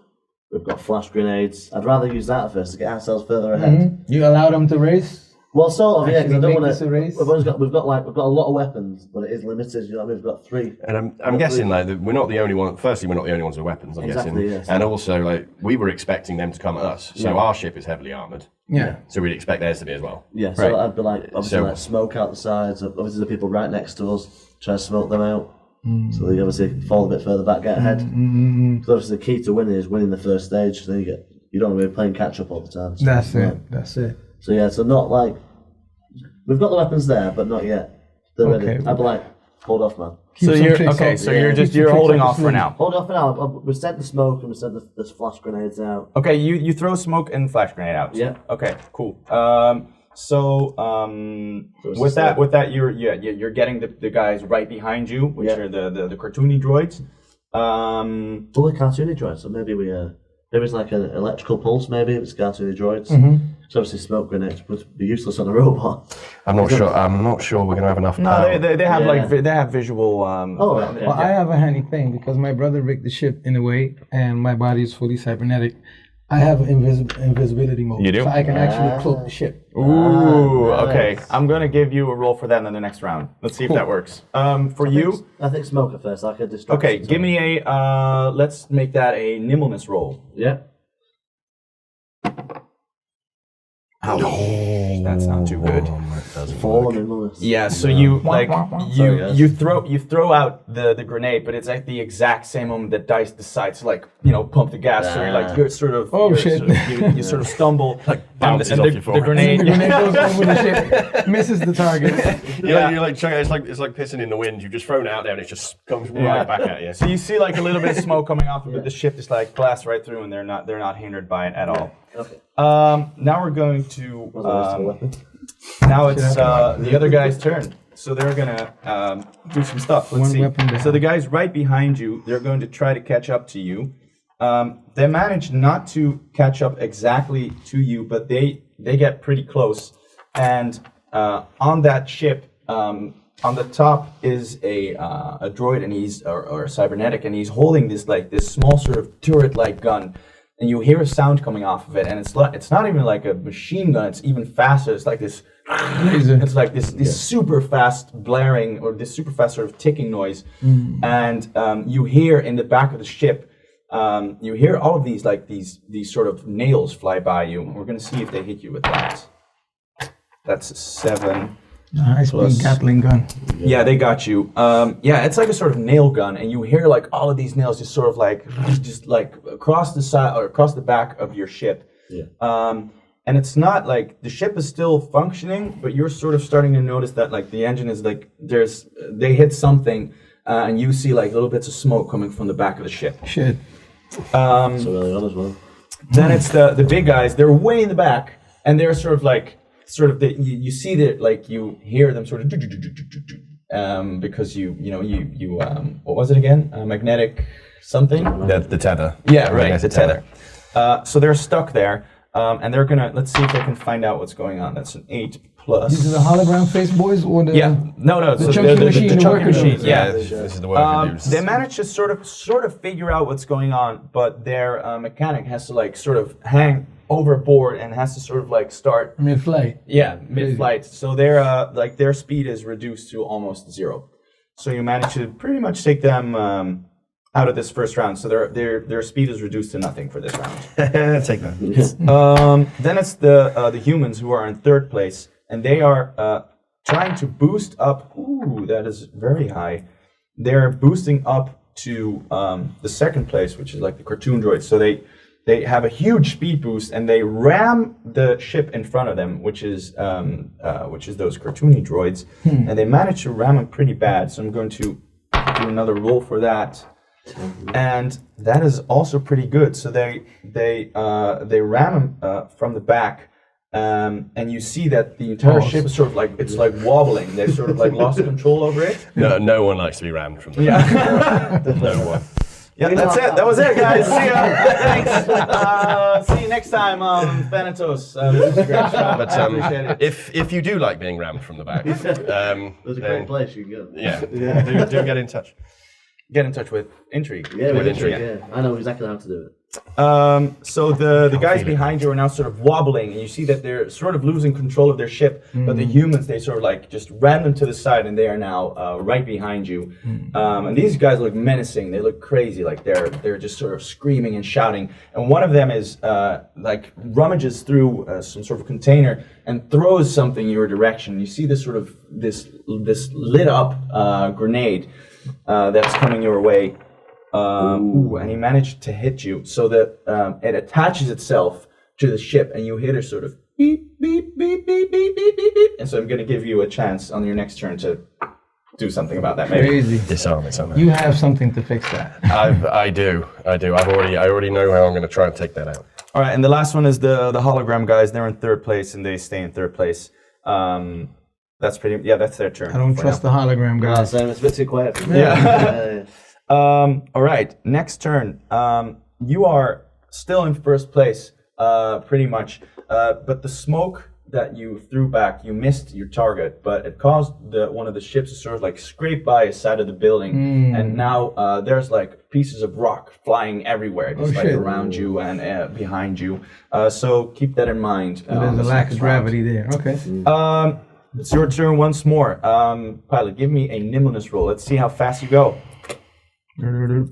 We've got flash grenades. I'd rather use that first to get ourselves further ahead. You allow them to race? Well, sort of, yeah, because I don't want to. We've got a lot of weapons, but it is limited. You know what I mean? We've got 3. And I'm guessing like that we're not the only one. Firstly, we're not the only ones with weapons. I'm guessing, yes. and also like we were expecting them to come at us. So our ship is heavily armored. Yeah. So we'd expect theirs to be as well. Yeah. So I'd be like obviously like smoke out the sides. Obviously, the people right next to us, try to smoke them out. So they obviously fall a bit further back, get ahead. So obviously, the key to winning is winning the first stage. So you don't want to be playing catch up all the time. So That's it. So yeah, so not like we've got the weapons there, but not yet. They're ready. I'd be like, hold off, man. So you're holding off for now. Hold off for now. We sent the smoke and we sent the flash grenades out. Okay, you throw smoke and flash grenade out. Yeah. Okay, cool. With that, you're getting the guys right behind you, which are the cartoony droids. Well, the cartoony droids. So maybe maybe it's like an electrical pulse. Maybe it's cartoony droids. So obviously smoke grenades would be useless on a robot. I'm not sure we're gonna have enough No, power. they have they have visual. Well, I have a handy thing because my brother rigged the ship in a way, and my body is fully cybernetic. I have invisibility mode. You do? So I can actually cloak the ship. Ooh, nice. Okay. I'm gonna give you a roll for that in the next round. Let's see if that works. I think smoke at first. I could distract. Okay, give me a. Let's make that a nimbleness roll. Yeah. Ouch. That's not too good. 4 nimbleness. Yeah, so you you throw out the grenade, but it's at the exact same moment that Dice decides to pump the gas. So you're sort of you sort of stumble bounces off your the grenade. The grenade goes over the ship, misses the target. You're like chugging. It's like pissing in the wind. You've just thrown it out there and it just comes right back at you. So you see a little bit of smoke coming off of it. The ship just blasts right through, and they're not hindered by it at all. Okay. Now we're going to. Now it's the other guy's turn. So they're gonna do some stuff. Let's see. So the guys right behind you, they're going to try to catch up to you. They manage not to catch up exactly to you, but they get pretty close. And on that ship, on the top is a droid, and he's or cybernetic, and he's holding this small sort of turret-like gun. And you hear a sound coming off of it, and it's not even like a machine gun. It's even faster. It's like this. It's like this super fast blaring, or this super fast sort of ticking noise. And you hear in the back of the ship, you hear all of these sort of nails fly by you. We're gonna see if they hit you with that. That's 7. High-speed Gatling gun. Yeah, they got you. It's like a sort of nail gun, and you hear all of these nails just sort of across the side or across the back of your ship. Yeah. And it's not the ship is still functioning, but you're sort of starting to notice that the engine is they hit something, and you see little bits of smoke coming from the back of the ship. Shit. So early on as well. Then it's the big guys. They're way in the back, and they're sort of you see that you hear them sort of because you what was it again? Magnetic something? The tether. Yeah, right. The tether. So they're stuck there, and they're gonna. Let's see if they can find out what's going on. That's an 8+. These are the hologram face boys, or the the chunky machine, the chunky machine. Yeah, this is the working dudes. They manage to sort of figure out what's going on, but their mechanic has to sort of hang overboard and has to sort of start mid-flight. Yeah, mid-flight. So their speed is reduced to almost 0. So you manage to pretty much take them out of this first round. So their speed is reduced to nothing for this round. Take that. Then it's the humans who are in 3rd place, and they are trying to boost up. Ooh, that is very high. They're boosting up to the 2nd place, which is the cartoon droids. So they have a huge speed boost, and they ram the ship in front of them, which is those cartoony droids, and they manage to ram them pretty bad. So I'm going to do another roll for that, and that is also pretty good. So they ram them from the back, and you see that the entire ship is sort of it's wobbling. They've sort of lost control over it. No one likes to be rammed from the Yeah. No one. Yeah, that's it. That was it, guys. See ya. Thanks. See you next time on Thanatos. This was a great show. But I appreciate it. if you do like being rammed from the back, There's a great place you can go. yeah, do get in touch. Get in touch with Intrigue. Yeah, with Intrigue, Intrigue, yeah. I know exactly how to do it. So the guys behind you are now sort of wobbling, and you see that they're sort of losing control of their ship. But the humans, they sort of like just ran them to the side, and they are now right behind you. And these guys look menacing. They look crazy. Like they're just sort of screaming and shouting. And one of them is like rummages through some sort of container and throws something your direction. You see this sort of this lit up grenade that's coming your way. And he managed to hit you so that it attaches itself to the ship, and you hit her sort of beep, beep, beep, beep, beep, beep, beep, beep. And so I'm going to give you a chance on your next turn to do something about that. Maybe. Crazy. Disarm it somehow. You have something to fix that. I do. I already know how I'm going to try and take that out. All right, and the last one is the hologram guys. They're in third place, and they stay in third place. That's pretty. Yeah, that's their turn. I don't trust the hologram guys. It's a bit too quiet for me. Yeah. All right, next turn. You are still in first place, pretty much. But the smoke that you threw back, you missed your target, but it caused one of the ships to sort of like scrape by a side of the building, and now there's like pieces of rock flying everywhere, just like around you and behind you. So keep that in mind. There's a lack of gravity there. Okay. It's your turn once more. Pilot, give me a nimbleness roll. Let's see how fast you go. That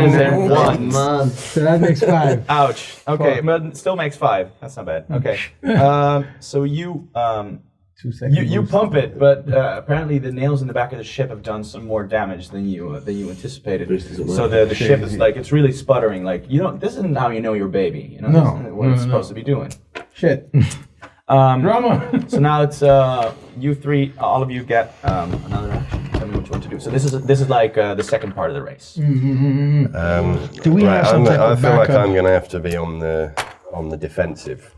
is a 1. Man. So that makes 5. Ouch. Okay, but it still makes 5. That's not bad. Okay. So you 2 seconds. you pump it, but apparently the nails in the back of the ship have done some more damage than you anticipated. So the ship is like, it's really sputtering. Like, you don't. This isn't how you know your baby. You know, No. this isn't what it's supposed to be doing. Shit. Drama. So now it's you three. All of you get another action. Tell me what you want to do. So this is like the second part of the race. Do we have some type I of feel like backup? I'm going to have to be on the defensive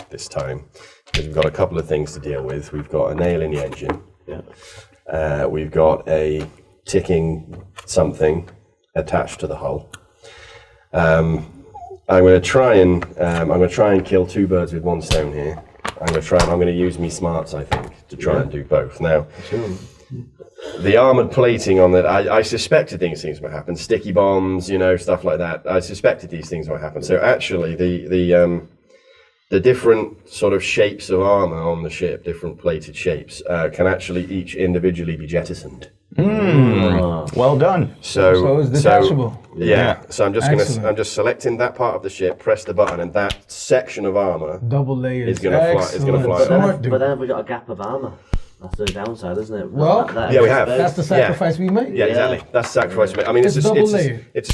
this time, because we've got a couple of things to deal with. We've got a nail in the engine. Yeah. We've got a ticking something attached to the hull. I'm going to try and kill 2 birds with 1 stone here. I'm going to use me smarts, I think, to try and do both. Now, the armored plating on that, I suspected these things might happen. Sticky bombs, stuff like that. I suspected these things might happen. So actually, the different sort of shapes of armor on the ship, different plated shapes, can actually each individually be jettisoned. Well done. So it's detachable. So I'm just selecting that part of the ship, press the button, and that section of armor Double layers. is going to fly. Is going to fly. Smart, But dude. then we got a gap of armor. That's the downside, isn't it? Well, Yeah, we have. That's the sacrifice we made. Yeah, exactly. That's sacrifice we make. I mean, It's double layered. it's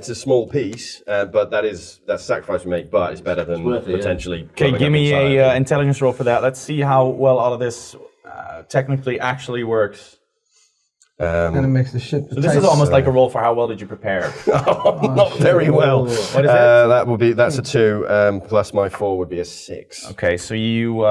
a small piece, but that's sacrifice we make. But it's better than worth it, yeah. potentially. Okay, blowing give up me inside. a intelligence roll for that. Let's see how well all of this technically actually works. And it makes the ship. So this is almost like a roll for how well did you prepare. Not very well. What is it? That's a 2, plus my 4 would be a 6. Okay, so you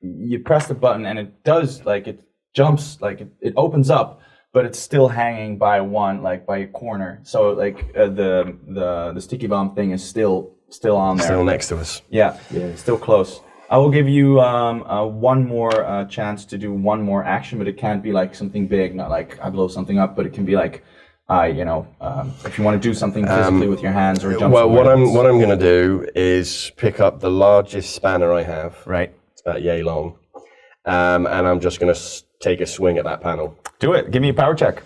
you press the button and it does it jumps it opens up, but it's still hanging by a corner. So the sticky bomb thing is still on there. Still next to us. Yeah, still close. I will give you one more chance to do one more action, but it can't be like something big, not like I blow something up, but it can be like, if you want to do something physically with your hands or jump. Well, somewhere. what I'm going to do is pick up the largest spanner I have. Right. It's about yay long, and I'm just going to take a swing at that panel. Do it. Give me a power check.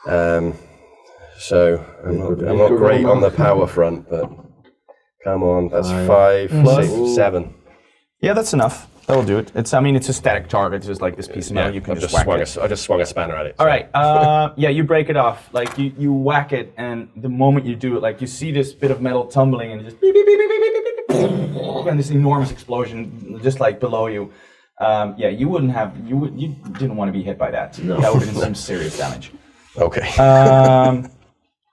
So I'm not great on the power front, but come on, that's 5, 6, 7. Yeah, that's enough. That'll do it. It's a static target. It's just like this piece of metal. You can just whack it. I just swung a spanner at it. All right. You break it off. Like you whack it, and the moment you do it, like you see this bit of metal tumbling, and it just beep, beep, beep, beep, beep, beep, beep, beep, and this enormous explosion just like below you. You didn't want to be hit by that. No. That would have been some serious damage. Okay.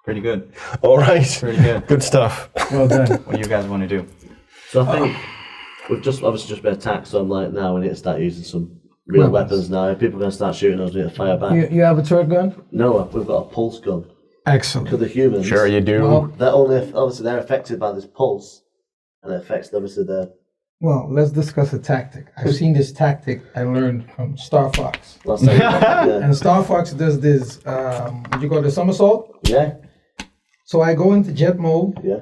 Pretty good. All right. Pretty good. Good stuff. Well done. What do you guys want to do? So I think we've just been attacked, so I'm like, now we need to start using some real weapons now. People are going to start shooting us, we get fire back. You have a turret gun? No, we've got a pulse gun. Excellent. To the humans. Sure you do. Well, They're affected by this pulse, and it affects obviously their. Well, let's discuss a tactic. I've seen this tactic I learned from Star Fox. Last time, yeah. And Star Fox does this, what you call the somersault? Yeah. So I go into jet mode, Yeah.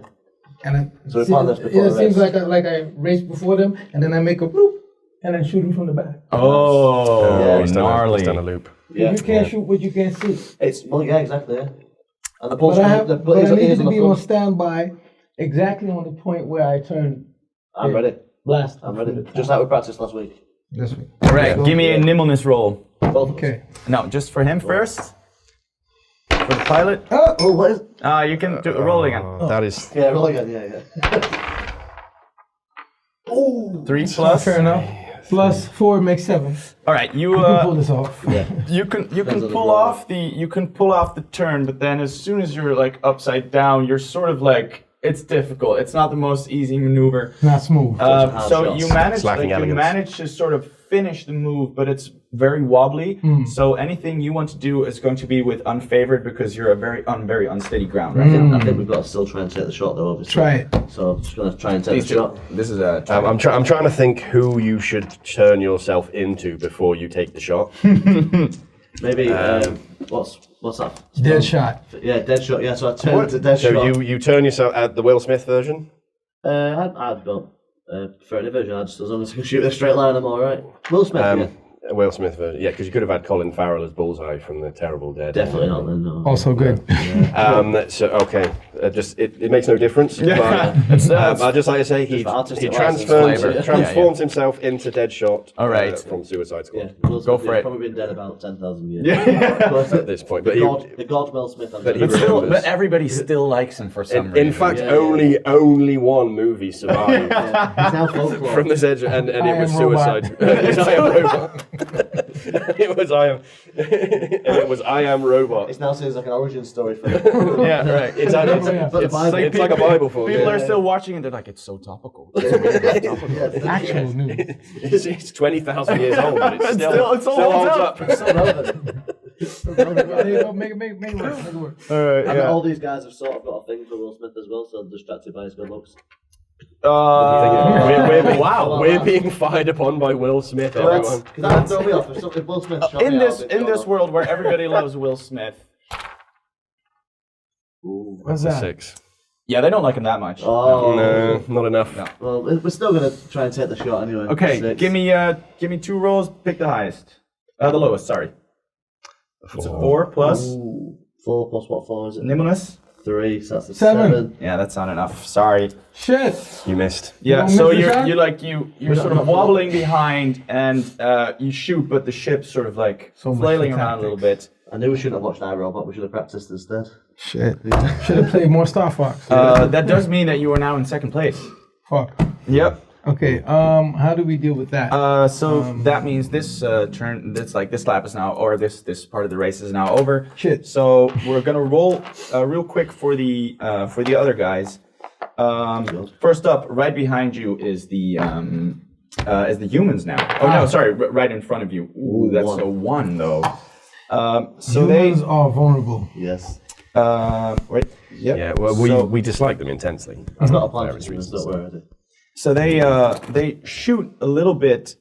and So we found this before it the seems race. like I race before them, and then I make a bloop, and then shoot them from the back. Oh, Yeah, He's gnarly. done a loop. Yeah. You can't shoot what you can't see. It's yeah, exactly. Yeah. And the pulse. But I need to be on front. standby exactly on the point where I turn I'm ready. blast. I'm ready. Just like we practiced last week. This week. All right, give me a nimbleness roll. Both of us. Okay. No, just for him first. For the pilot. Oh, what is? You can do roll again. That is Yeah, roll again. Yeah. Oh. 3 plus. Fair enough. Plus 4 makes 7. All right, you You can pull this off. you can on the pull roll. off the turn, but then as soon as you're like upside down, you're sort of like it's difficult. It's not the most easy maneuver. Not smooth. hard So shots. you manage It's lacking you elegance. manage to sort of finish the move, but it's very wobbly. So anything you want to do is going to be with unfavored because you're on very unsteady ground. Right? I think we've got to still try and take the shot though. Obviously. Try it. So I'm just gonna try and take Please the do. shot. This is a. I'm trying to think who you should turn yourself into before you take the shot. Maybe what's that? Dead shot. Yeah, dead shot. Yeah, so I turned to dead So shot. you turn yourself at the Will Smith version. I'd go for any version. As long as I can shoot a straight line, I'm all right. Will Smith, yeah. Will Smith version. Yeah, because you could have had Colin Farrell as Bullseye from the terrible Dead. Definitely not then. No. Also good. So okay, it makes no difference. Yeah. But I'd just like to say he for artistic transforms license. himself into Deadshot. All right. From Suicide Squad. Yeah, Will Smith, for he's it. Probably been dead about 10,000 years. At this point, but The God Will Smith. But he But still, remembers. but everybody still likes him for some in reason. fact, Yeah. only one movie survived He's now folklore. from this edge, and it was Am Robot. Suicide. It was I Am Robot. It was I Am Robot. It now seems like an origin story for him. Yeah, right. It's like a Bible for People me. are still watching it. They're like, it's so topical. Actual news. It's 20,000 years old, but it's still it still holds up. So relevant. There you go. Make it work. Make it work. All right. I mean, all these guys have sort of got a thing for Will Smith as well, so I'm distracted by his good looks. We're being fired upon by Will Smith, everyone. Because that would throw me off. If something Will Smith shot In me, this I'll be in this gone. world where everybody loves Will Smith, What's that? 6. yeah, they don't like him that much. Oh, No, not enough. No. well, we're still gonna try and take the shot anyway. Okay, 6. give me 2 rolls. Pick the highest. The lowest. Sorry. It's a 4 plus 4 plus what? 4 is it? nimbleness. 3. So that's a 7. 7. Yeah, that's not enough. Sorry. Shit. You missed. Yeah, don't so miss the shot? you're sort of wobbling behind and you shoot, but the ship's sort of like So much flailing for around a little bit. I knew we shouldn't have watched iRobot. We should have practiced instead. Shit. Should have played more Star Fox. That does mean that you are now in second place. Fuck. Yep. Okay. How do we deal with that? So that means this turn, this lap is now, or this part of the race is now over. Shit. So we're gonna roll real quick for the other guys. First up, right behind you is the humans now. Oh no, sorry, right in front of you. Ooh, that's a 1 though. So Humans are vulnerable. Yes. wait, yep. Yeah, well, we dislike them intensely. I've got a plan for Various this, reasons. don't worry. So they shoot a little bit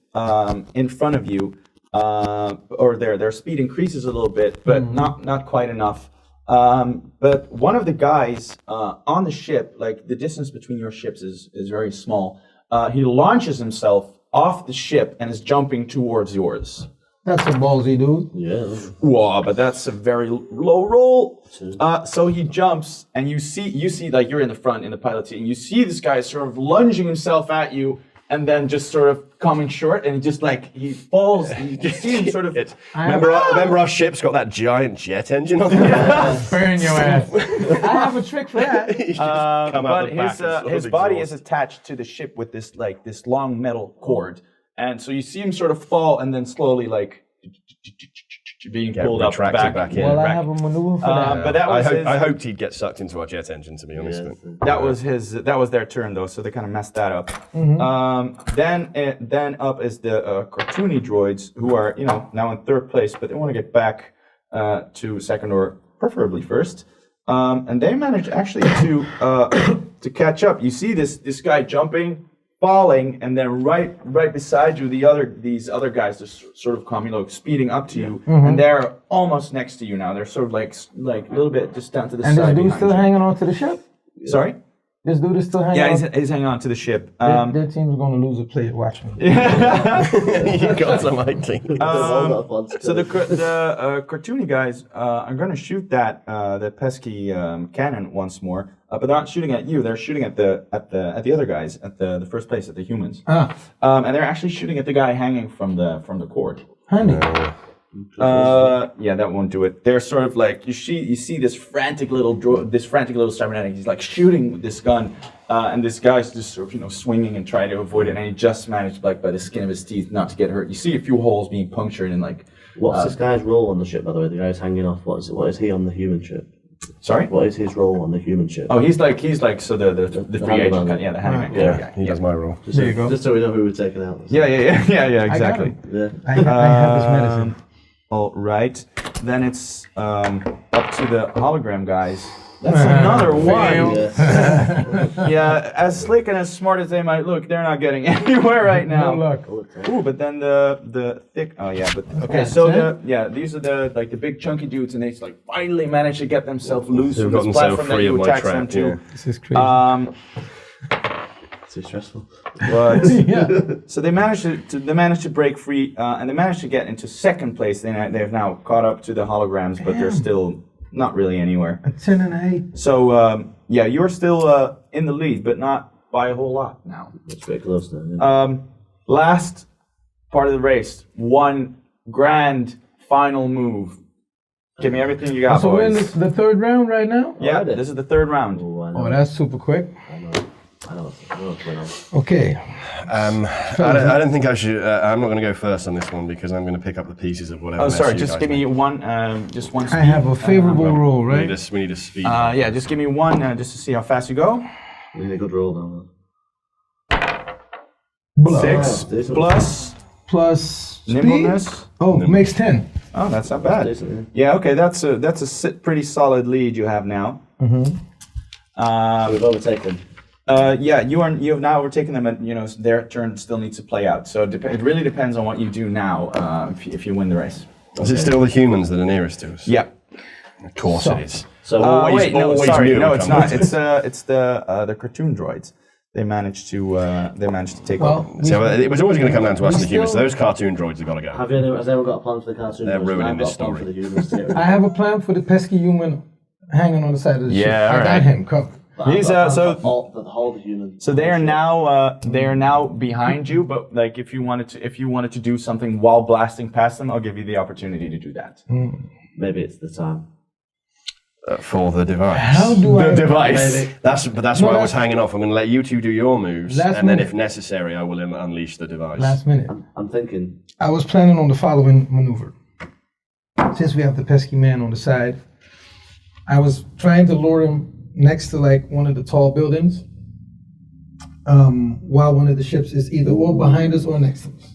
in front of you, or their speed increases a little bit, but not quite enough. But one of the guys on the ship, like the distance between your ships is very small. He launches himself off the ship and is jumping towards yours. That's a ballsy dude. Yeah. Whoa, but that's a very low roll. So he jumps, and you see like you're in the front in the pilot seat, and you see this guy sort of lunging himself at you, and then just sort of coming short, and he falls. And you just see him sort of. Remember our ship's got that giant jet engine on it? Burn your ass. I have a trick for that. Come out But the back and his sort of body is exhaust. attached to the ship with this long metal cord, and so you see him sort of fall, and then slowly being Get pulled up retracted back in. Well, I Back. have a maneuver for that. But that was I hoped he'd get sucked into our jet engine, to be honest. That was their turn though, so they kind of messed that up. Then up is the cartoony droids, who are now in third place, but they want to get back to second or preferably first. And they managed actually to catch up. You see this guy jumping, falling, and then right beside you, these other guys just sort of come, speeding up to you, and they're almost next to you now. They're sort of like a little bit just down to the And side. this dude's still hanging on to the ship? Sorry? This dude is still hanging on? Yeah, he's hanging on to the ship. Their team's going to lose a play. Watch me. You got some idea. So the cartoony guys are going to shoot the pesky cannon once more, but they're not shooting at you. They're shooting at the other guys, at the first place, at the humans. And they're actually shooting at the guy hanging from the cord. Handy. Yeah, that won't do it. They're sort of like you see this frantic little cybernetic. He's like shooting with this gun, and this guy's just sort of swinging and trying to avoid it, and he just managed by the skin of his teeth not to get hurt. You see a few holes being punctured and like. What's this guy's role on the ship, by the way? The guy's hanging off. What is he on the human ship? Sorry. What is his role on the human ship? Oh, he's like so the free agent guy. Yeah, the handyman. Yeah, he does my role. There you go. Just so we know who we're taking out. Yeah, exactly. I have his medicine. All right, then it's up to the hologram guys. That's another one. Yeah, as slick and as smart as they might look, they're not getting anywhere right now. Good luck. Ooh, but then the thick. Oh yeah, but okay. So these are the big chunky dudes, and they finally manage to get themselves loose from this platform that you attach them to. This is crazy. Too stressful. But Yeah. so they managed to break free, and they managed to get into second place. They've now caught up to the holograms, but they're still not really anywhere. A 10 and an 8. So you're still in the lead, but not by a whole lot now. It's very close now. Yeah. Last part of the race, one grand final move. Give me everything you got, So we're in boys. the third round right now? Yeah, this is the third round. Oh, that's super quick. I know what's going on. Okay. I don't think I should. I'm not going to go first on this one because I'm going to pick up the pieces of whatever. Oh, sorry. mess you Just guys give me make. one. Just one. Speed. I have a favorable roll, We right? need a speed. Yeah, just give me one, just to see how fast you go. We need a good roll now. Blah. 6 decent. Plus speed? nimbleness. Oh, makes 10. Oh, that's not bad. Decent, Yeah, okay, that's a pretty solid lead you have now. So we've overtaken. Yeah, you have now overtaken them, and their turn still needs to play out. So it really depends on what you do now if you win the race. Is it still the humans that are nearest to us? Yeah. Of course it is. So Wait, no, always sorry, knew no, it it's comes. not. It's the cartoon droids. They managed to take over. So it was always going to come down to us and the humans. So still- those cartoon droids have got to go. has anyone got a plan for the cartoon? They're droids? ruining I've this got a plan story. for the humans too. I have a plan for the pesky human hanging on the side of the ship. Yeah, I got alright. him covered. These the whole the humans. So they are now behind you, but like if you wanted to do something while blasting past them, I'll give you the opportunity to do that. Maybe it's the time. For the device. How do I... Device. That's why I was hanging off. I'm going to let you two do your moves, Last and then minute. if necessary, I will unleash the device. Last minute. I'm thinking. I was planning on the following maneuver. Since we have the pesky man on the side, I was trying to lure him next to like one of the tall buildings, while one of the ships is either or behind us or next to us.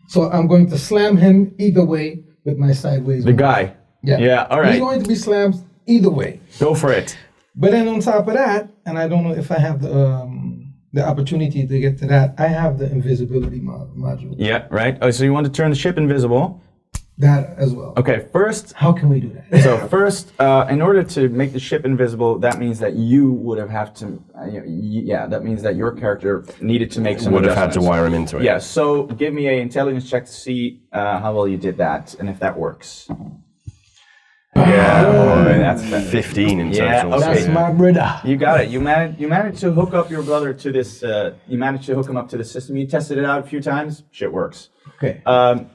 So I'm going to slam him either way with my sideways. The guy. Yeah. Yeah. All right. He's going to be slammed either way. Go for it. But then on top of that, and I don't know if I have the opportunity to get to that, I have the invisibility module. Yeah. Right. Oh, so you want to turn the ship invisible? That as well. Okay. First. How can we do that? So first, in order to make the ship invisible, that means that you would have to. That means that your character needed to make some. Would have had to adjustments. wire him into it. Yeah. So give me an intelligence check to see how well you did that and if that works. Yeah, boy, that's better. 15 in Yeah, total. okay. so That's yeah. my brother. You got it. You managed to hook up your brother to this. You managed to hook him up to the system. You tested it out a few times. Shit works. Okay.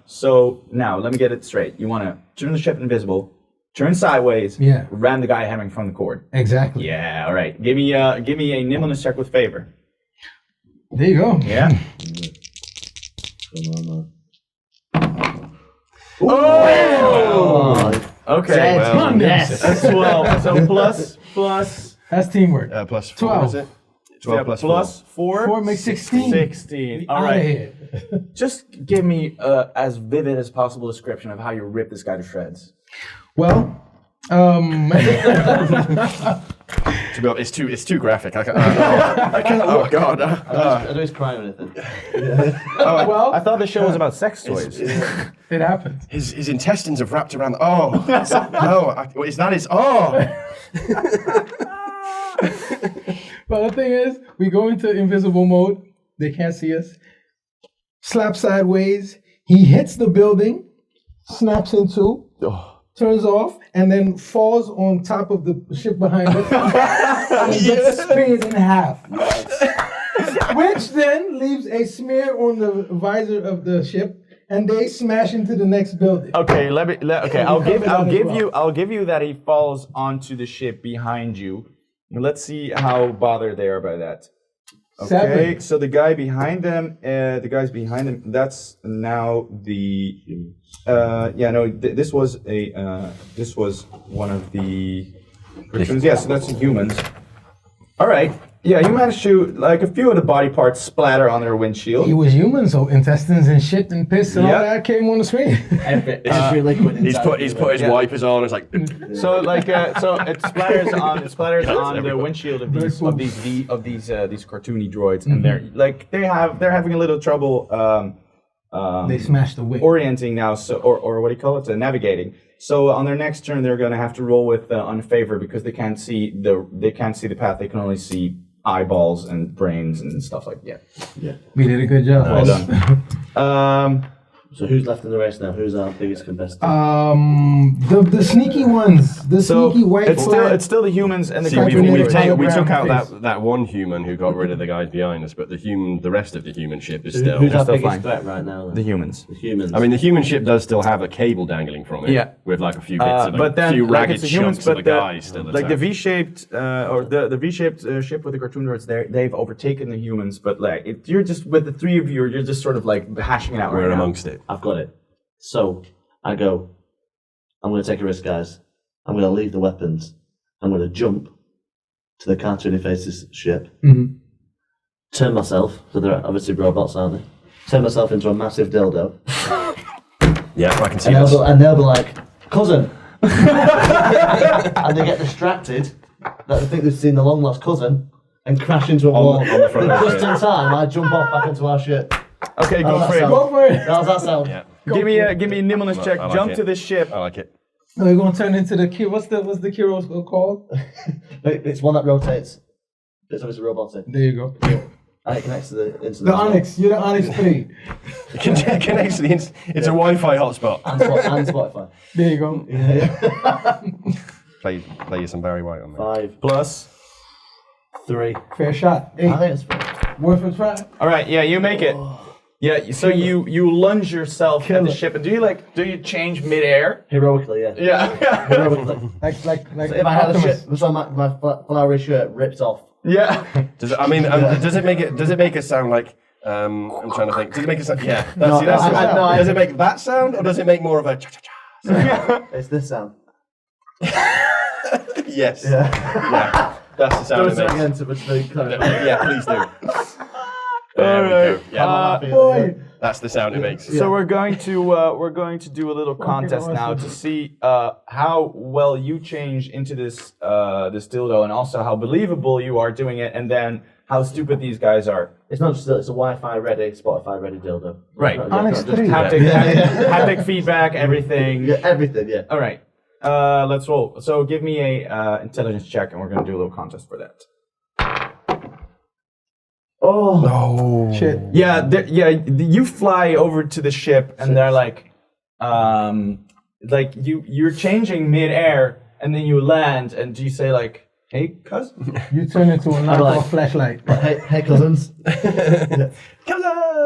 So now let me get it straight. You want to turn the ship invisible, turn sideways, Yeah. ram the guy hanging from the cord. Exactly. Yeah. All right. Give me a nimbleness check with favor. There you go. Yeah. Come on, man. Oh! Okay. Well, yes. That's 12. So plus. That's teamwork. Plus 4, 12. is it? 12 plus 4. Plus 4. 4 makes 16. 16. All Outta right. here. Just give me as vivid as possible description of how you rip this guy to shreds. Well, To be honest, it's too graphic. I can't. Oh God. I know he's crying or anything. well, I thought the show was about sex toys. it happens. His intestines have wrapped around. No, is that his? Oh. Well, the thing is, we go into invisible mode. They can't see us. Slap sideways. He hits the building, snaps in two, turns off, and then falls on top of the ship behind us and gets speared in half. Which then leaves a smear on the visor of the ship, and they smash into the next building. Okay, I'll give you that he falls onto the ship behind you. Let's see how bothered they are by that. Okay, 7. so the guy behind them, that's now the. This was one of the. Yeah, so that's the humans. All right. Yeah, you managed to, like, a few of the body parts splatter on their windshield. He was human, so intestines and shit and piss and all that came on the screen. Every liquid He's put his wipers on. It's like. So like so it splatters on the windshield of these cartoony droids, and they're having a little trouble They smashed the wing. orienting now, so or what do you call it, navigating. So on their next turn, they're going to have to roll with unfavor because they can't see the path. They can only see eyeballs and brains and stuff like that. Yeah. We did a good job. Well done. So who's left in the race now? Who's our biggest competitor? The sneaky ones, the sneaky white. It's still the humans and the See, cartoony we took hologram out face. that one human who got rid of the guys behind us, but the rest of the human ship is still. Who's our still biggest fine. threat right now? Then? The humans. The humans. I mean, the human ship does still have a cable dangling from it. Yeah. With like a few bits of but then few like ragged it's the humans, chunks of but the guys still like the attached. V-shaped or the V-shaped ship with the cartoon droids, they've overtaken the humans. But like you're just with the three of you, you're just sort of like hashing it out. We're right now. amongst it. I've got it. So I go, I'm going to take a risk, guys. I'm going to leave the weapons. I'm going to jump to the cartoony faces ship. Mhm. Turn myself, so they're obviously robots, aren't they? Turn myself into a massive dildo. Yeah, I can see And that. they'll be like, cousin. And they get distracted that they think they've seen the long lost cousin and crash into a wall. on the front of the Just ship. in time, I jump off back into our ship. Okay, How go does for that it. sound? Go for it. How does that sound? Yeah, Give me a nimbleness check. I like Jump it. to this ship. I like it. We're gonna turn into the what's the Kyros called? It's one that rotates. It's obviously robotic. There you go. And it connects to into The Onyx. You're the Onyx 3. It connects to the it's a Wi-Fi hotspot. and Spotify. There you go. Play you some Barry White on there. 5, Plus. 3. Fair shot. 8. I think it's 4. Worth a try. All right, yeah, you make it. Yeah, so you lunge yourself at the ship, and do you change midair? Heroically, yeah. Yeah. Heroically. Like So if I had a Optimus. shit, so my flowery shirt ripped off. Yeah. Does it make it sound like? I'm trying to think. Does it make it sound? Yeah. Does it make that sound, or does it make more of a cha cha cha? It's this sound. Yes. Yeah. That's the sound Don't it say it makes. again to the Yeah, please do. There we go. Yeah, Boy. that's the sound it makes. So we're going to do a little contest now to see how well you change into this dildo, and also how believable you are doing it, and then how stupid these guys are. It's not just it's a Wi-Fi ready, Spotify ready dildo. Right. Onyx 3. Haptic feedback, everything. Yeah, everything. Yeah. All right. Let's roll. So give me a intelligence check, and we're going to do a little contest for that. Oh. No. Shit. Yeah, you fly over to the ship, and they're like you're changing mid-air, and then you land, and do you say like, "Hey, cuz"? You turn into a knockoff flashlight. Hey, cousins. Cousin!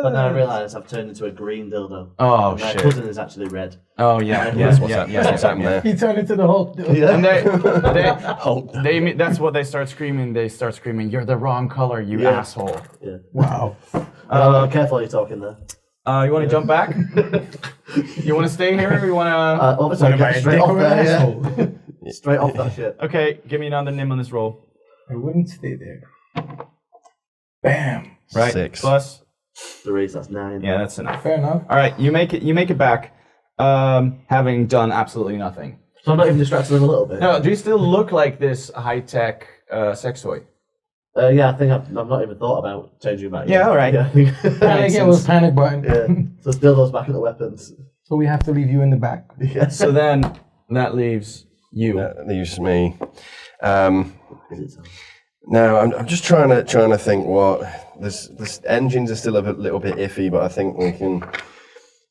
But now I realise I've turned into a green dildo. Oh My shit! cousin is actually red. Oh yeah, What's happening there? He turned into the Hulk. And they that's what they start screaming. They start screaming, "You're the wrong color, you asshole!" Yeah. Wow. Careful, you're talking there. You want to jump back? You want to stay here or you want to... Obviously, What get about a straight dick off or an there, yeah. asshole? Straight off that shit. Okay, give me another nimbleness roll. I wouldn't stay there. Bam. Right? 6. Plus... 3, so that's 9. Yeah, that's enough. Fair enough. All right, you make it back, having done absolutely nothing. So I'm not even distracting them a little bit. No, do you still look like this high-tech sex toy? Yeah, I think I've not even thought about changing back. Yeah, all right. Yeah, I think. Panic again with panic button. Yeah. So still those back at the weapons. So we have to leave you in the back. Yeah. So then that leaves you. That leaves me. Is it so? Now I'm just trying to think what this engines are still a little bit iffy, but I think we can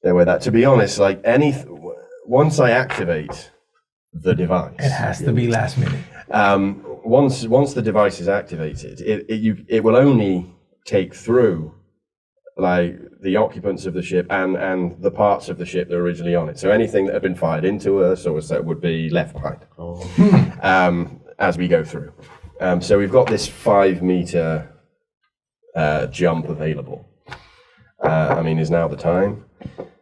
deal with that. To be honest, like once I activate the device, It has to be last minute. once the device is activated, it will only take through like the occupants of the ship and the parts of the ship that are originally on it. So anything that had been fired into us or so would be left behind as we go through. So we've got this 5 meter jump available. I mean, is now the time?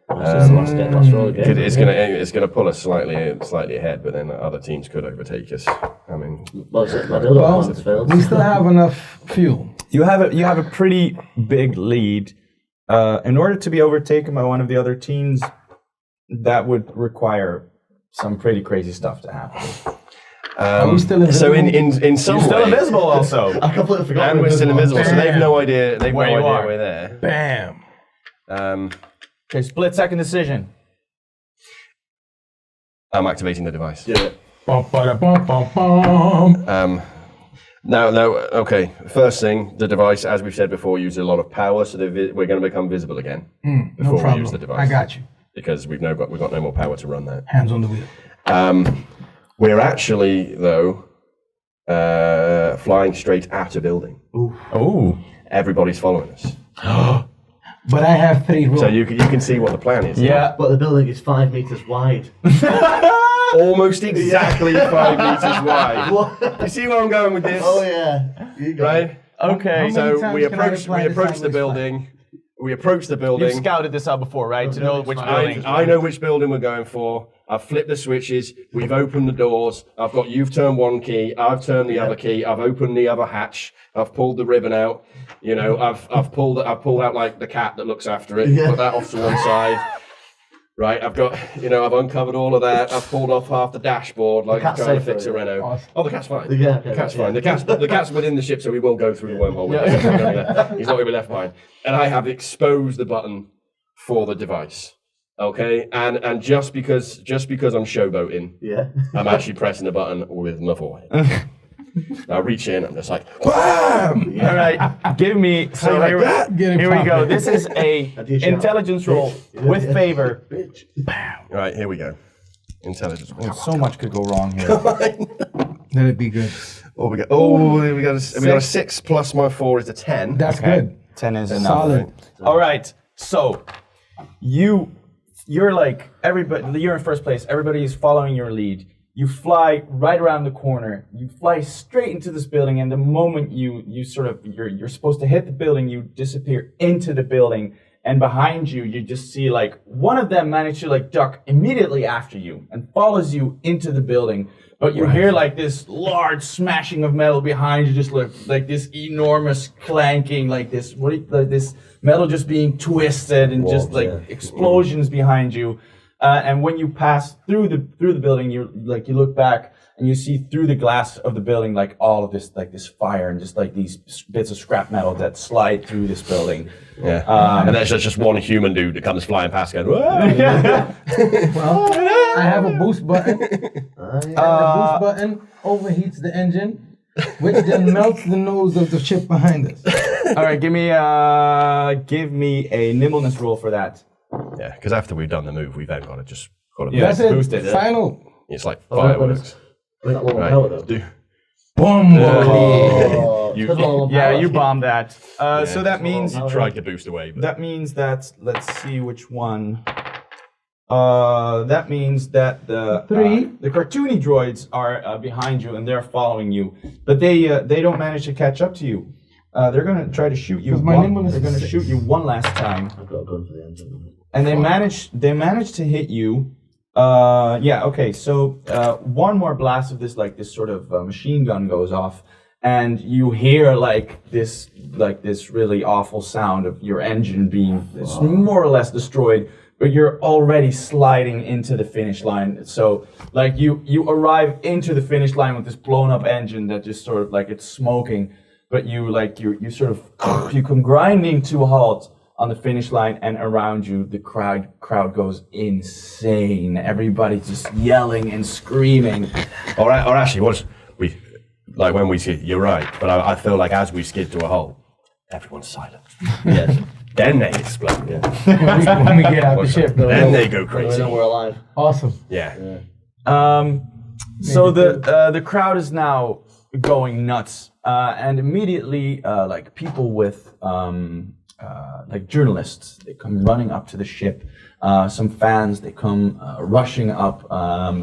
Last roll again. It's gonna pull us slightly ahead, but then other teams could overtake us. I mean, Well, my dildo plans failed. We still have enough fuel. You have a pretty big lead. In order to be overtaken by one of the other teams, that would require some pretty crazy stuff to happen. Are we still invisible? so in some You're still way, invisible, also. I completely forgot. and we're still invisible, so they've Bam. no idea. They've Where no you idea are. we're there. Bam. Okay, split-second decision. I'm activating the device. Yeah. Bum, bada, bum, bum, bum. Now, okay. First thing, the device, as we've said before, uses a lot of power, so we're going to become visible again No before problem. we use the device. I got you. Because we've got no more power to run that. Hands on the wheel. We're actually though flying straight at a building. Oh. Everybody's following us, But I have 3 rolls. so you can see what the plan is. Yeah. But the building is 5 meters wide. Almost exactly 5 meters wide. You see where I'm going with this? Oh yeah. You got it. Right. Okay. How So many we times can I approach apply the the sideways building. We approach the You've building. scouted this out before, right? To know which building. I know which building we're going for. I've flipped the switches. We've opened the doors. You've turned one key. I've turned the other key. I've opened the other hatch. I've pulled the ribbon out. You know, I've pulled out like the cat that looks after it. Yeah. Put that off to one side. Right, I've uncovered all of that. I've pulled off half the dashboard, like cat's trying to safe, fix a right? Renault. Awesome. Oh, the cat's fine. Yeah, okay, The cat's yeah. fine. The cat's within the ship, so he will go through the wormhole. He's not going to be left behind. And I have exposed the button for the device. Okay, and just because I'm showboating, Yeah. I'm actually pressing the button with my forehead. I reach in, I'm just like, BAM! All right, give me. So like here, that. Get it here we go. poppin'. This is a Tachion. intelligence roll with favor. Bitch. All right, here we go. Intelligence. So much could go wrong here. Let it be good. Oh, we got a 6 plus my 4 is a 10. That's Okay. good. 10 is enough. Solid. All right. So you're like everybody. You're in first place. Everybody is following your lead. You fly right around the corner. You fly straight into this building, and the moment you're supposed to hit the building, you disappear into the building. And behind you, you just see like one of them manage to like duck immediately after you and follows you into the building. But you hear like this large smashing of metal behind you, just like this enormous clanking, like this this metal just being twisted and just like explosions behind you. And when you pass through the building, you look back and you see through the glass of the building like all of this fire and just like these bits of scrap metal that slide through this building. Yeah. And there's just one human dude that comes flying past going, "Whoa!" Well, I have a boost button. The boost button overheats the engine, which then melts the nose of the ship behind us. All right, give me a nimbleness roll for that. Yeah, because after we've done the move, we've then got to That's it. boost it. Final. It's like Oh, fireworks. I mean, that one Right. power though. Boom. Oh, You- that's one on Yeah, power. you bombed that. So that means Oh, tried to boost away, but that means that let's see which one. That means that the cartoony droids are behind you and they're following you, but they don't manage to catch up to you. They're gonna try to shoot you. Because my nimbleness They're is gonna 6. shoot you one last time. I've got a gun for the engine. And they managed to hit you. Yeah, okay, so one more blast of this, like this sort of machine gun goes off, and you hear like this really awful sound of your engine being more or less destroyed, but you're already sliding into the finish line. So like you arrive into the finish line with this blown up engine that just sort of like it's smoking, but you come grinding to a halt on the finish line, and around you the crowd goes insane. Everybody's just yelling and screaming. Or actually, when we skid, you're right, but I feel like as we skid to a halt, everyone's silent. Yeah. Then they explode. when we get out the ship, though. Then they go We crazy. know we're alive. Awesome. Yeah. So the crowd is now going nuts, and immediately like people with like journalists, they come running up to the ship. Some fans, they come rushing up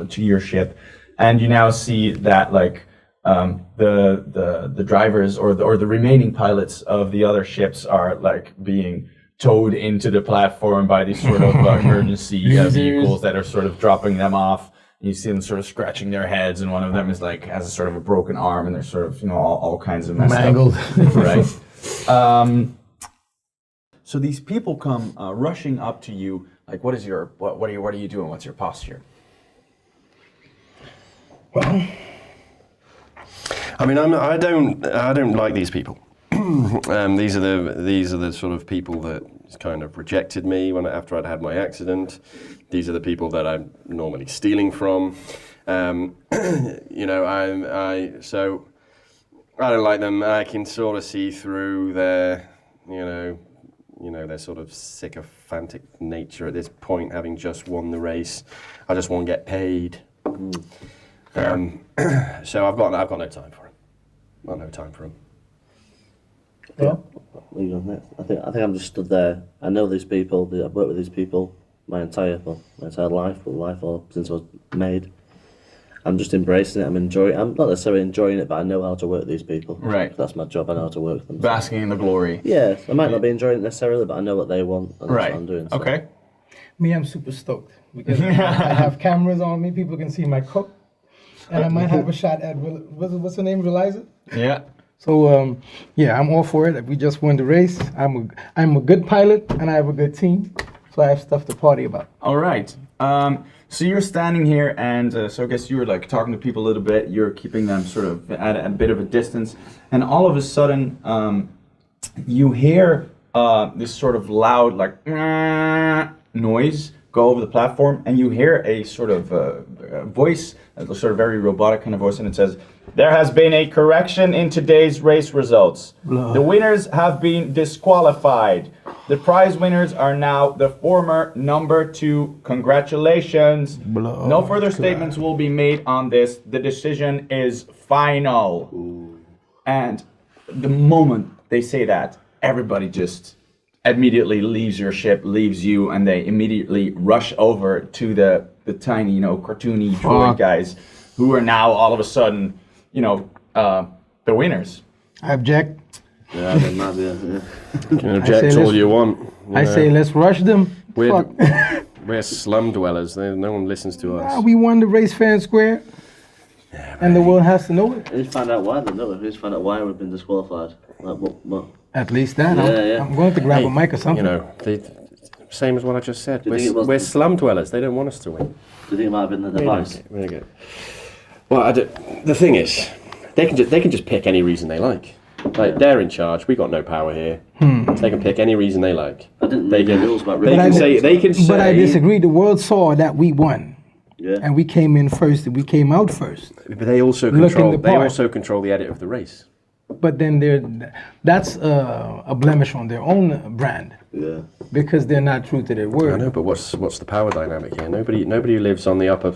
to your ship, and you now see that like the drivers or the remaining pilots of the other ships are like being towed into the platform by these sort of emergency vehicles that are sort of dropping them off. You see them sort of scratching their heads, and one of them is like has a sort of a broken arm, and they're sort of all kinds of messed Mangled. up. Right. So these people come rushing up to you. Like, what are you doing? What's your posture? Well, I mean, I don't like these people. These are the sort of people that kind of rejected me after I'd had my accident. These are the people that I'm normally stealing from. So I don't like them. I can sort of see through their, their sort of sycophantic nature at this point, having just won the race. I just want to get paid. So I've got no time for him. Got no time for him. yeah. Where you going next? I think I'm just stood there. I know these people. I've worked with these people my entire life, or since I was made. I'm just embracing it. I'm not necessarily enjoying it, but I know how to work with these people. Right. That's my job. I know how to work with them. Basking in the glory. Yeah, I might not be enjoying it necessarily, but I know what they want, and that's Right. what I'm doing. So. Okay. Me, I'm super stoked because I have cameras on me. People can see my cook, and I might have a shot at what's her name, Reliza. Yeah. So yeah, I'm all for it. We just won the race. I'm a good pilot, and I have a good team, so I have stuff to party about. All right. So you're standing here, and so I guess you were like talking to people a little bit. You're keeping them sort of at a bit of a distance, and all of a sudden, you hear this sort of loud like noise go over the platform, and you hear a sort of voice, a sort of very robotic kind of voice, and it says, "There has been a correction in today's race results. The winners have been disqualified. The prize winners are now the former number 2. Congratulations. No further statements will be made on this. The decision is final." And the moment they say that, everybody just immediately leaves your ship, leaves you, and they immediately rush over to the tiny, cartoony droid guys who are now all of a sudden, the winners. I object. Yeah, I've been mad. Yeah. You can object all you want. I say let's rush them. Fuck. We're slum dwellers. No one listens to us. We won the race fair and square, and the world has to know it. I need to find out why they know it. I need to find out why we've been disqualified. Like, what? At least that. Yeah. I'm going to grab a mic or something. Same as what I just said. Do you think it was We're slum dwellers. They don't want us to win. Do you think it might have been the device? Really good. Well, the thing is, they can just pick any reason they like. Like, they're in charge. We got no power here. They can pick any reason they like. I didn't read the rules about They can say. But I disagree. The world saw that we won. Yeah. And we came in first, and we came out first. But they also Looking the part. control the edit of the race. But then that's a blemish on their own brand. Yeah. Because they're not true to their I word. know, but what's the power dynamic here? Nobody who lives on the upper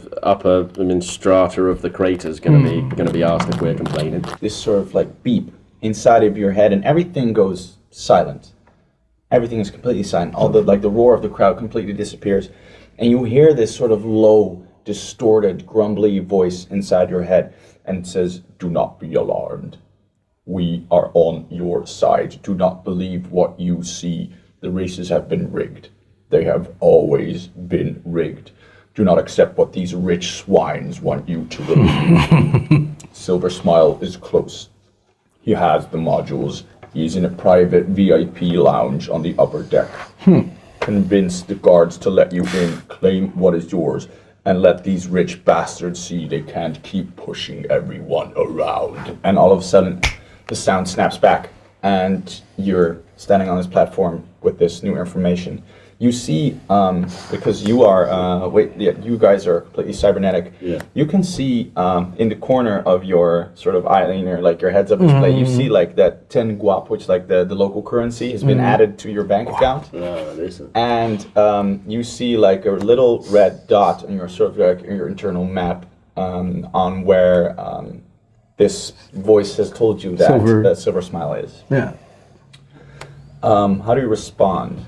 strata of the crater's gonna be asked if we're complaining. This sort of like beep inside of your head, and everything goes silent. Everything is completely silent. All the roar of the crowd completely disappears, and you hear this sort of low, distorted, grumbly voice inside your head, and it says, "Do not be alarmed. We are on your side. Do not believe what you see. The races have been rigged. They have always been rigged. Do not accept what these rich swines want you to believe. Silver Smile is close. He has the modules. He is in a private VIP lounge on the upper deck. Convince the guards to let you in, claim what is yours, and let these rich bastards see they can't keep pushing everyone around. And all of a sudden, the sound snaps back, and you're standing on this platform with this new information. You see, because you are, you guys are completely cybernetic. Yeah. You can see in the corner of your sort of eyeliner, like your heads-up display, you see like that 10 guap, which like the local currency has been added to your bank account. Listen. And you see like a little red dot on your sort of like your internal map on where this voice has told you that that Silver Smile is. Yeah. How do you respond?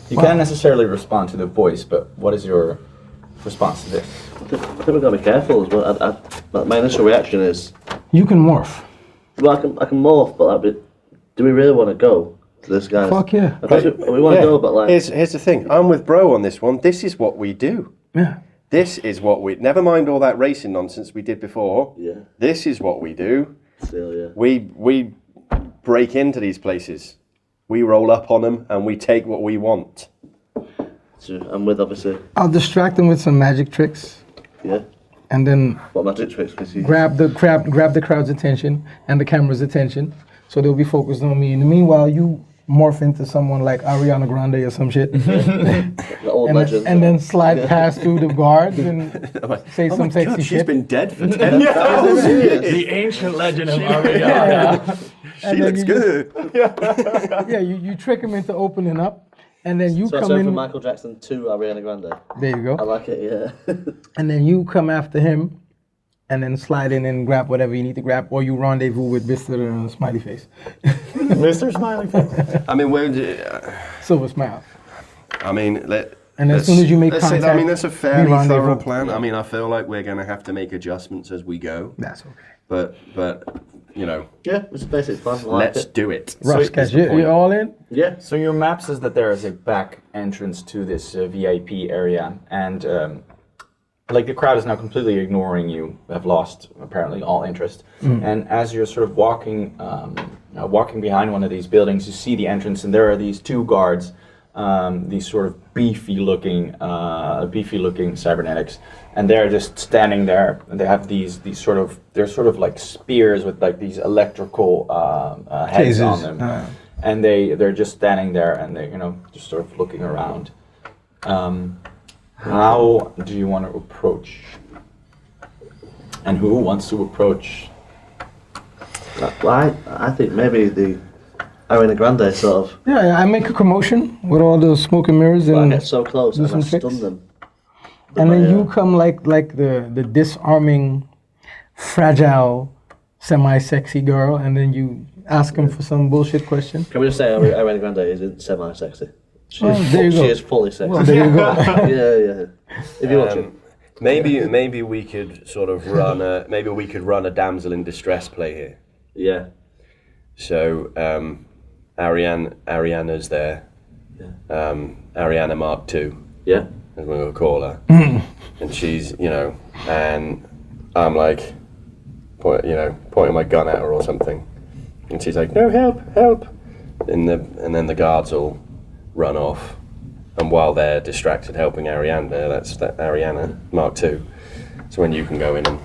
You can't necessarily respond to the voice, but what is your response to this? I think we've got to be careful as well. My initial reaction is, You can morph. well, I can morph, but do we really want to go to this guy? Fuck yeah. I guess we want to go, but like, Here's the thing. I'm with Bro on this one. This is what we do. Yeah. This is what we... Never mind all that racing nonsense we did before. Yeah. This is what we do. still, yeah. We break into these places. We roll up on them and we take what we want. So I'm with, obviously, I'll distract them with some magic tricks, yeah. and then What magic tricks was he? grab the crowd's attention and the camera's attention, so they'll be focused on me. In the meanwhile, you morph into someone like Ariana Grande or some shit, The old legend. and then slide past through the guards and say some sexy God, she's shit. been dead for 10,000 years. The ancient legend of Ariana. She looks good. Yeah, you trick them into opening up, and then you So I come went in. from Michael Jackson to Ariana Grande. There you I go. like it, yeah. And then you come after him, and then slide in and grab whatever you need to grab, or you rendezvous with Mr. Smiley Face. Mr. Smiley Face. I mean, Silver Smile. I mean, And as soon as you make let's say contact, I mean, that's a we fairly rendezvous. thorough plan. I mean, I feel like we're going to have to make adjustments as we go. That's okay. But you know, Yeah, it's a basic plan. I like let's it. do it. Rough is sketch. the point. You all in? Yeah. So your map says that there is a back entrance to this VIP area, and like the crowd is now completely ignoring you. Have lost apparently all interest. And as you're sort of walking behind one of these buildings, you see the entrance, and there are these two guards, these sort of beefy-looking cybernetics, and they're just standing there. And they have these they're sort of like spears with like these electrical heads on them. And they're just standing there, and they just sort of looking around. How do you want to approach? And who wants to approach? Well, I think maybe the Ariana Grande sort of. Yeah, I make a commotion with all the smoke and mirrors, I and get so close do and I some stun tricks. them. and then Yeah. you come like the disarming, fragile, semi-sexy girl, and then you ask him for some bullshit question. Can we just say Ariana Grande isn't semi-sexy? She there you go. is fully sexy. Well, there you go. yeah. If you're watching. Maybe we could sort of run a damsel in distress play here. Yeah. So Ariana's there. Ariana Mark II, Yeah. as we will call her, and she's and I'm like, pointing my gun at her or something, and she's like, no, help, and then the guards all run off, and while they're distracted helping Ariana, that's Ariana Mark II. So when you can go in and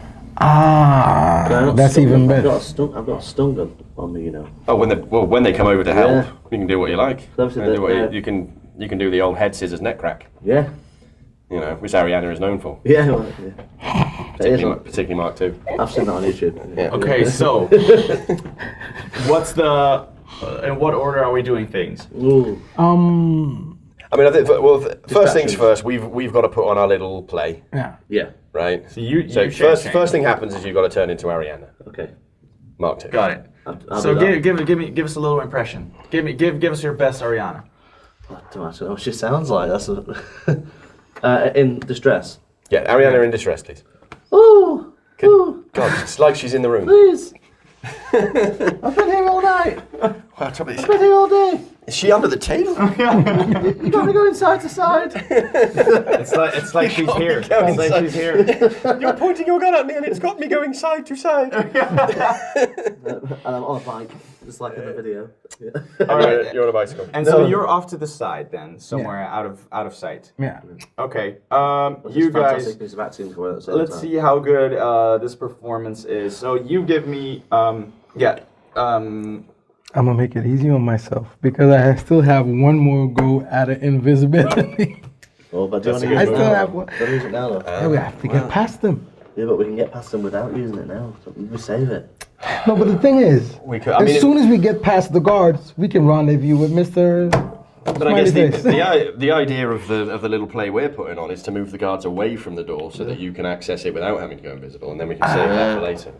That's even better. I've got a stun gun on me, when they come over to help, Yeah. you can do what you like. Obviously You can do the old head scissors neck crack, Yeah. Which Ariana is known for, Yeah. Well, yeah. It is particularly Mark II. I've seen that on YouTube. Yeah. Okay, so what's the? In what order are we doing things? Ooh. I mean, I think first things first. We've got to put on our little play, Yeah. Yeah. right? So you first thing happens is you've got to turn into Ariana Okay. Mark II. Got it. I'll So do that. give us a little impression. Give us your best Ariana. I don't actually know what she sounds like. That's in distress. Yeah, Ariana in distress, please. Ooh. Ooh. God, it's like she's in the room. Please. I've been here all night. Wow, trouble is- I've been here all day. Is she under the table? You gotta go side to side. It's like she's here. It's like she's here. You're pointing your gun at me and it's got me going side to side. And I'm on a bike, just like in the video. Yeah. All right. You're on a bicycle. And so you're off to the side then, somewhere out of sight. Yeah. Okay. It's You fantastic guys, piece of acting for it at the same let's time. see how good this performance is. So you give me, I'm gonna make it easy on myself because I still have one more go at an invisibility. Oh, but do you want to I use it still now? have one. Don't use it now, though. Yeah, we have to get past them. Yeah, but we can get past them without using it now. So we save it. No, but the thing is, We could, as soon as we get past the guards, we can rendezvous with Mr. But I guess Smiley face. the idea of the little play we're putting on is to move the guards away from the door so that you can access it without having to go invisible, and then we can save that for later.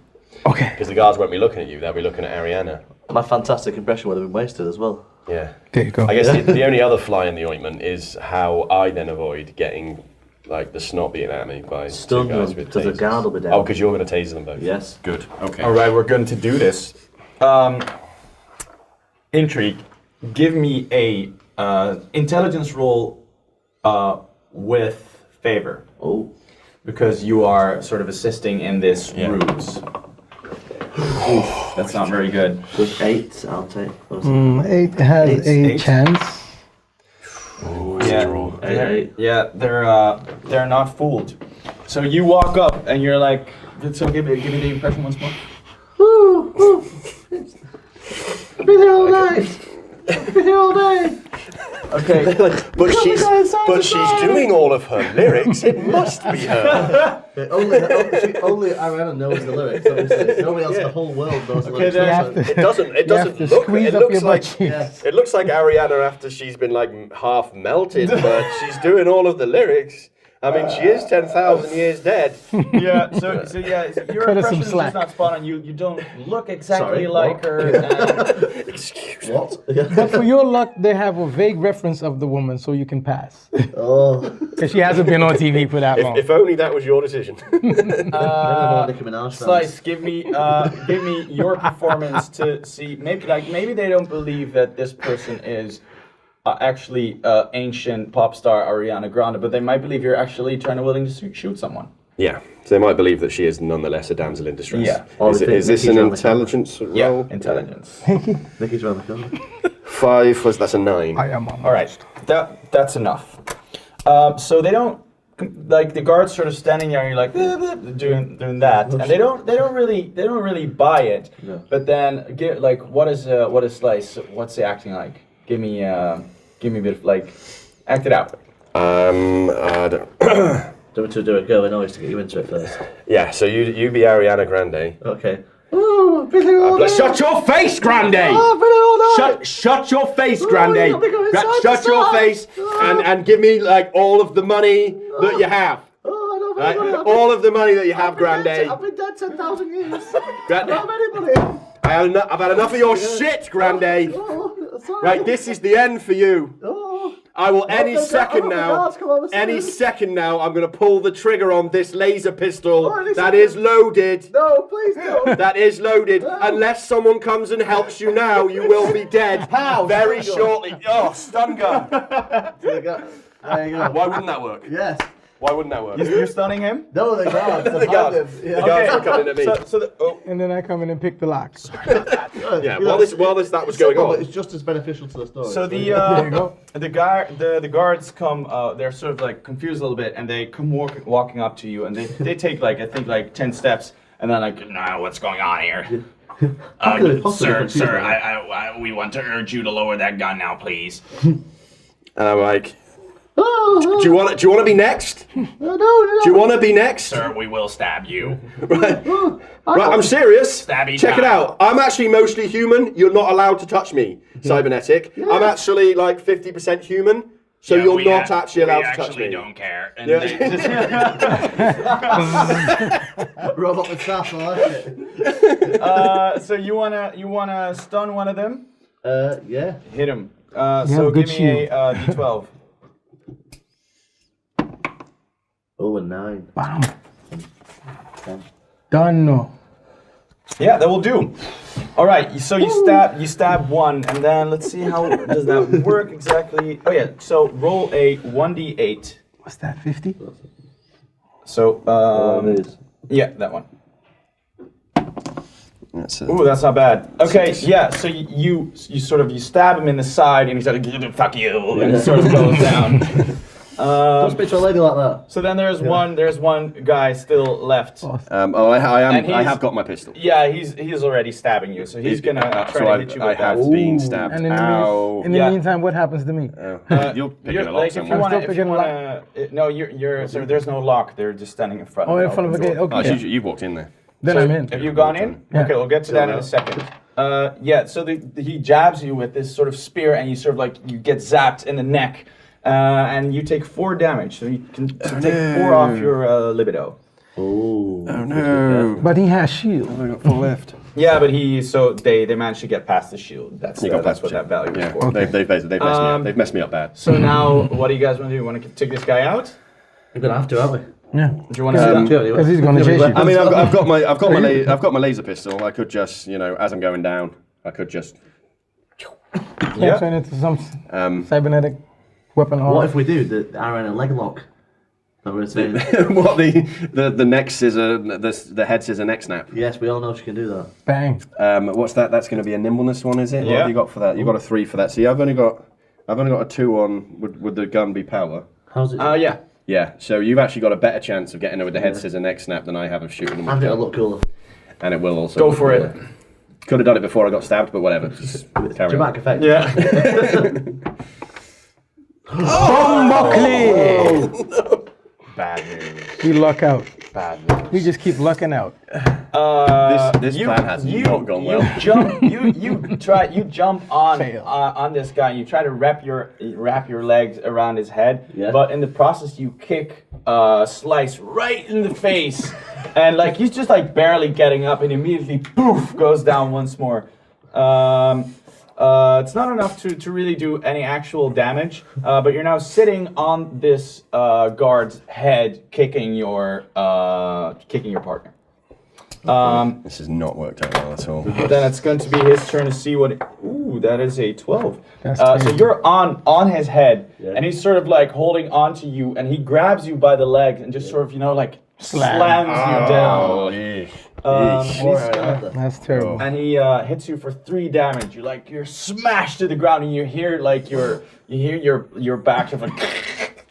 Okay. Because the guards won't be looking at you; they'll be looking at Ariana. My fantastic impression would have been wasted as well. Yeah. There you go. I guess the only other fly in the ointment is how I then avoid getting like the snot being at me by Stun two guys them, with because the tasers. guard will be down. Oh, because you're going to taser them both. Yes. Good. Okay. All right, we're going to do this. Intrigue, give me a intelligence roll with favor, Oh. because you are sort of assisting in this Yeah. ruse. That's not very good. With 8, I'll take. 8 has Eight's a eight. chance. Yeah, Eight. yeah, they're not fooled. So you walk up and you're like, so give me the impression once more. I've been here all night. I've been here all day. Okay. but she's doing all of her lyrics. It must be her. Only Ariana knows the lyrics. Obviously. Nobody else in the whole world knows the lyrics. then- It doesn't. It You have doesn't to look. squeeze It up looks your like. butt cheeks. Yes. It looks like Ariana after she's been like half melted, but she's doing all of the lyrics. I mean, she is 10,000 years dead. Yeah, so yeah, your Cut us some impression is slack. just not spot on. You don't look exactly Sorry, like what? her. And Excuse me. What? But for your luck, they have a vague reference of the woman, so you can pass. Oh. Because she hasn't been on TV for that long. If only that was your decision. Nicki Minaj Slice, give me your performance to see. Maybe they don't believe that this person is actually ancient pop star Ariana Grande, but they might believe you're actually willing to shoot someone. Yeah, so they might believe that she is nonetheless a damsel in distress. Yeah. Is this an Nikki's intelligence roll? Yeah, intelligence. Nicki's around the corner. 5 that's a 9. I am on. All right, that's enough. So they don't like the guards sort of standing there, and you're like doing that, and they don't really buy it. No. But then what is Slice? What's the acting like? Give me a bit of act it out. I don't. Do it, go in noise to get you into it first. Yeah, so you be Ariana Grande. Okay. Oh, I've been here all day. Shut your face, Grande! Oh, I've been here all night. Shut your face, Oh, Grande! you've got me going side to Shut your side. face and give me like all of the money that you have. Oh, I don't Right? have any money. All of the money that you have, Grande. I've been dead 10,000 years. Grande. I don't have any money. I've had enough of your shit, Grande. Oh, sorry. Right, this is the end for you. Oh. I will any the second guards now. come over Any soon. second now, I'm going to pull the trigger on this laser pistol Oh, any that second. is loaded. No, please don't. That is loaded. Unless someone comes and helps you now, you will be dead. How? Very Stun gun. shortly. Oh, stun gun. There you go. Why wouldn't that work? Yes. Why wouldn't that work? You're stunning him. No, the guards. The guards. Yeah. The guards are coming at me. And then I come in and pick the locks. Yeah, while that was going on. It's just as beneficial to the story. So There you go. the guards come. They're sort of like confused a little bit, and they come walking up to you, and they take I think 10 steps, and then no, what's going on here? Sir, I we want to urge you to lower that gun now, please. And I'm like, do you want to be next? Do you want to be next? Sir, we will stab you. Right, I'm serious. Stabby Check it down. out. I'm actually mostly human. You're not allowed to touch me, cybernetic. I'm actually like 50% human, so you're not actually allowed to touch me. We don't care. And Yeah. they just, Robot with sass, I like it. so you wanna stun one of them? Yeah. Hit him. have So good give me a shield. d12. Oh, a 9. Bam. Done. No. Yeah, that will do. All right, so you stab one, and then let's see how does that work exactly. Oh yeah, so roll a 1d8. What's that, 50? So it is. yeah, that one. That's Ooh, that's not bad. Okay, yeah. So you stab him in the side, and he's like, "Fuck you," and it sort of goes down. Don't speak to a lady like that. So then there's one guy still left. I have got my pistol. Yeah, he's already stabbing you, so he's gonna try to hit you I with that. have been stabbed. And in Ow. the Yeah. meantime, what happens to me? You're picking a lock Like if you somewhere. wanna, still if you picking a wanna, no, you're. So there's no lock. They're just standing in front. Oh, of in front of a gate. Oh, Okay. so you've walked in there. Then So I'm in. Have you gone in? Yeah. Okay, we'll get to that in a second. Yeah, so he jabs you with this sort of spear, and you sort of like you get zapped in the neck, and you take 4 damage. So you can take 4 off your libido. Ooh. Oh no. But he has shield. I got 4 left. Yeah, but they managed to get past the shield. That's what that value is Yeah, for. they've messed me up. They've messed me up bad. So now, what do you guys want to do? You want to take this guy out? We're gonna have to, aren't we? Yeah. Do you want to? Because he's going to chase you. I mean, I've got my laser pistol. I could just, as I'm going down, I could just. Yeah. Turn into some cybernetic weapon. What if we do the arrow and a leg lock? That we're saying. What the neck scissor, the head scissor neck snap. Yes, we all know she can do that. Bang. What's that? That's going to be a nimbleness one, is it? What Yeah. have you got for that? You got a 3 for that. See, I've only got a 2 on. Would the gun be power? How's it? Yeah. Yeah. So you've actually got a better chance of getting her with the head scissor neck snap than I have of shooting them. And with it'll gun. look cooler. And it will also. Go look for it. cooler. Could have done it before I got stabbed, but whatever. Just carry on. Dramatic effect. Yeah. Bad news. We luck out. Bad news. We just keep lucking out. This plan has not gone well. You jump on Fail. On this guy. You try to wrap your legs around his head, Yeah. but in the process you kick Slice right in the face, and like he's just like barely getting up, and immediately poof goes down once more. It's not enough to really do any actual damage, but you're now sitting on this guard's head, kicking your partner. This has not worked out well at all. Then it's going to be his turn to see what. Ooh, that is a 12. That's So crazy. you're on his head, Yeah. and he's sort of like holding on to you, and he grabs you by the legs and just sort of like slams you down. And he's gonna- That's terrible. and he hits you for 3 damage. You're smashed to the ground, and you hear your back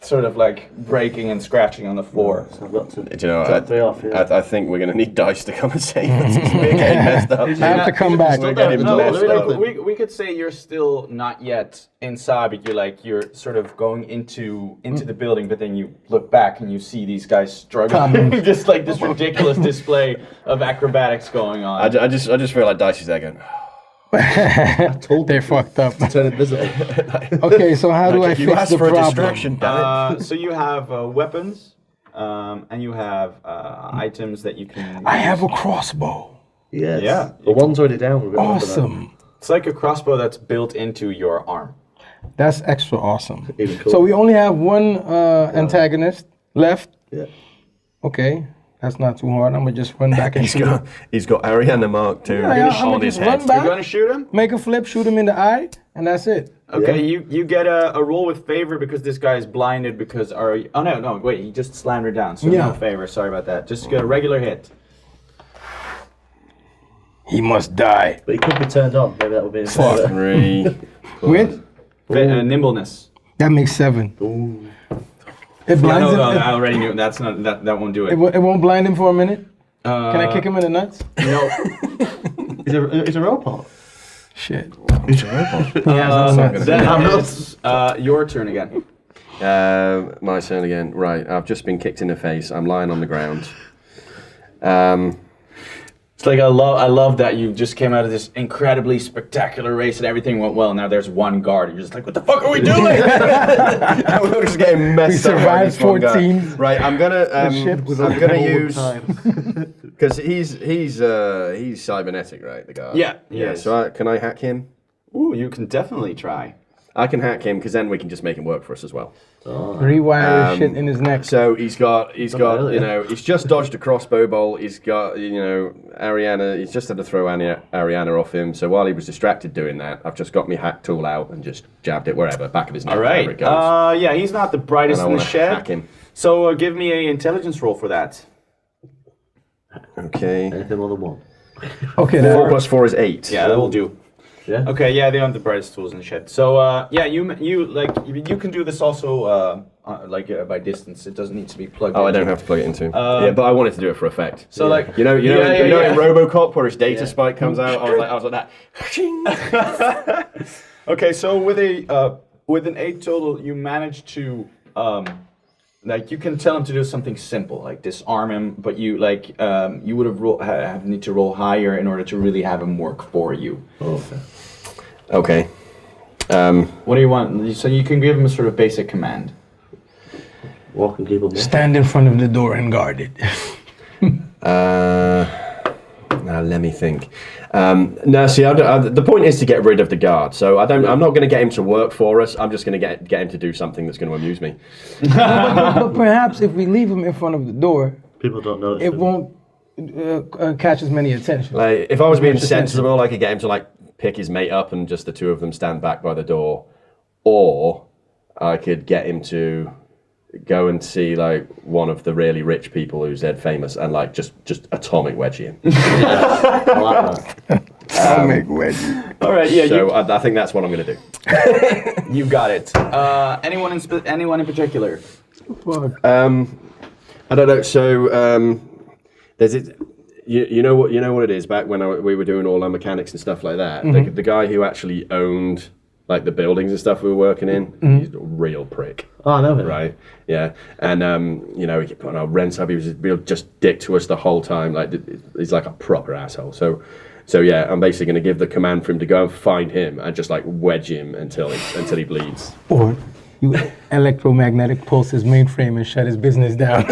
sort of like breaking and scratching on the floor. So I've got to Do you know, take 3 off. Yeah. I think we're going to need dice to come and save us. We're getting messed up. I have to come back. We're getting No, messed no, up. no. We could say you're still not yet inside, but you're sort of going into the building, but then you look back and you see these guys struggling, just like this ridiculous display of acrobatics going on. I just feel like Dice is there going, They're fucked up. Turn invisible. Okay, so how do I you fix asked the for a problem? distraction, damn it. So you have weapons, and you have items that you can. I have a crossbow. Yes. Yeah. The one's already down. We're gonna remember that. Awesome. It's like a crossbow that's built into your arm. That's extra awesome. Even cool. So we only have one antagonist left. Yeah. Okay, that's not too hard. I'm gonna just run back and shoot him. He's got Ariana Mark II I'm on gonna his just run head. back, You're going to shoot him? make a flip, shoot him in the eye, and that's it. Okay, you get a roll with favor because this guy is blinded because no, wait, he just slammed her down, so Yeah. no favor, sorry about that. Just get a regular hit. He must die. But he could be turned on. Maybe that would be. Fuck. 3. With Nimbleness. that makes 7. It Yeah, blinds no, him. I already knew that's not that won't do it. It won't blind him for a minute. Can I kick him in the nuts? No. He's a robot. Shit. He's a robot. Then it's your turn again. My turn again. Right, I've just been kicked in the face. I'm lying on the ground. It's like I love that you just came out of this incredibly spectacular race and everything went well. Now there's one guard. You're just like, what the fuck are we doing? We're just getting messed We up. by survived this one guy. 14. Right, I'm gonna ship was I'm gonna All the use time. because he's cybernetic, right? The guy. Yeah, Yeah. yes. So can I hack him? Ooh, you can definitely try. I can hack him because then we can just make him work for us as well. Rewire shit in his neck. So he's got he's just dodged a crossbow bolt. He's got Ariana. He's just had to throw Ariana off him. So while he was distracted doing that, I've just got my hack tool out and just jabbed it wherever, back of his neck. All right. It goes. Yeah, he's not the brightest And I in the wanna shed. hack him. So give me an intelligence roll for that. Okay. Anything more than one? Okay, 4 plus 4 is 8. Yeah, that will do. Yeah. Okay, yeah, they aren't the brightest tools in the shed. So yeah, you can do this also by distance. It doesn't need to be plugged in. Oh, I don't have to plug it into. Yeah, but I wanted to do it for effect. So like You know, in yeah. RoboCop where his data spike comes out. I was like that. Okay, so with an 8 total, you manage to you can tell him to do something simple like disarm him, but you you would have need to roll higher in order to really have him work for you. Okay. Okay. What do you want? So you can give him a sort of basic command. Walk and keep him. Stand in front of the door and guard it. Now let me think. No, see, the point is to get rid of the guard. So I'm not going to get him to work for us. I'm just going to get him to do something that's going to amuse me. But perhaps if we leave him in front of the door, People don't notice. it won't catch as many attention. Like, if I was being Much attention. sensible, I could get him to like pick his mate up and just the two of them stand back by the door, or I could get him to go and see like one of the really rich people who's dead famous and like just atomic wedgie him. I like that. Atomic wedgie. All right, yeah. So I think that's what I'm going to do. You got it. Anyone in particular? Fuck. I don't know. So there's it. You know what it is. Back when we were doing all our mechanics and stuff like that, the guy who actually owned like the buildings and stuff we were working in, he's a real prick. Oh, I know it. Right. Yeah. And he kept putting our rents up. He was a real just dick to us the whole time. Like he's like a proper asshole. So yeah, I'm basically going to give the command for him to go and find him and just like wedge him until he bleeds. Or you electromagnetic pulse his mainframe and shut his business down.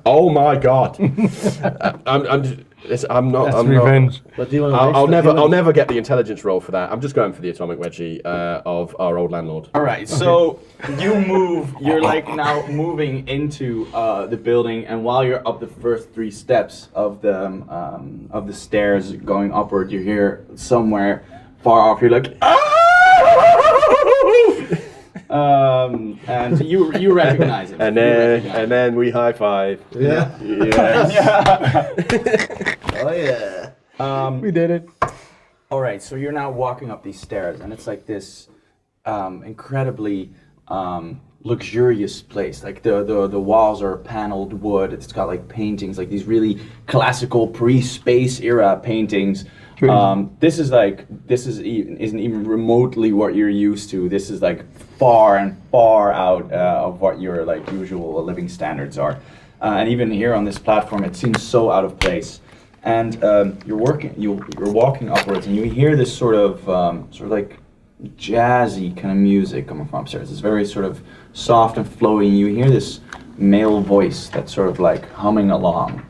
Oh my God! I'm not. That's I'm revenge. But do you want to I'll never get the intelligence roll for that. I'm just going for the atomic wedgie of our old landlord. All right, so you move. You're like now moving into the building, and while you're up the first 3 steps of the stairs going upward, you hear somewhere far off. You're like, and you recognize him. And then we high five. Yeah. Yes. Oh yeah. We did it. All right, so you're now walking up these stairs, and it's like this incredibly luxurious place. Like the walls are paneled wood. It's got like paintings, like these really classical pre-space era paintings. This isn't even remotely what you're used to. This is like far and far out of what your like usual living standards are. And even here on this platform, it seems so out of place. And you're walking upwards, and you hear this sort of like jazzy kind of music coming from upstairs. It's very sort of soft and flowy. You hear this male voice that's sort of like humming along.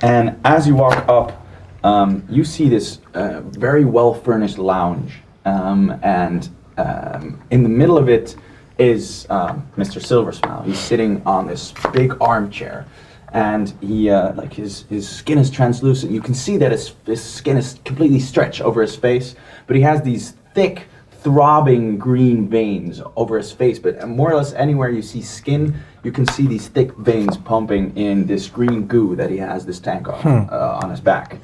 And as you walk up, you see this very well-furnished lounge, and in the middle of it is Mr. Silversmile. He's sitting on this big armchair, and he like his skin is translucent. You can see that his skin is completely stretched over his face, but he has these thick, throbbing green veins over his face. But more or less anywhere you see skin, you can see these thick veins pumping in this green goo that he has this tank of on his back.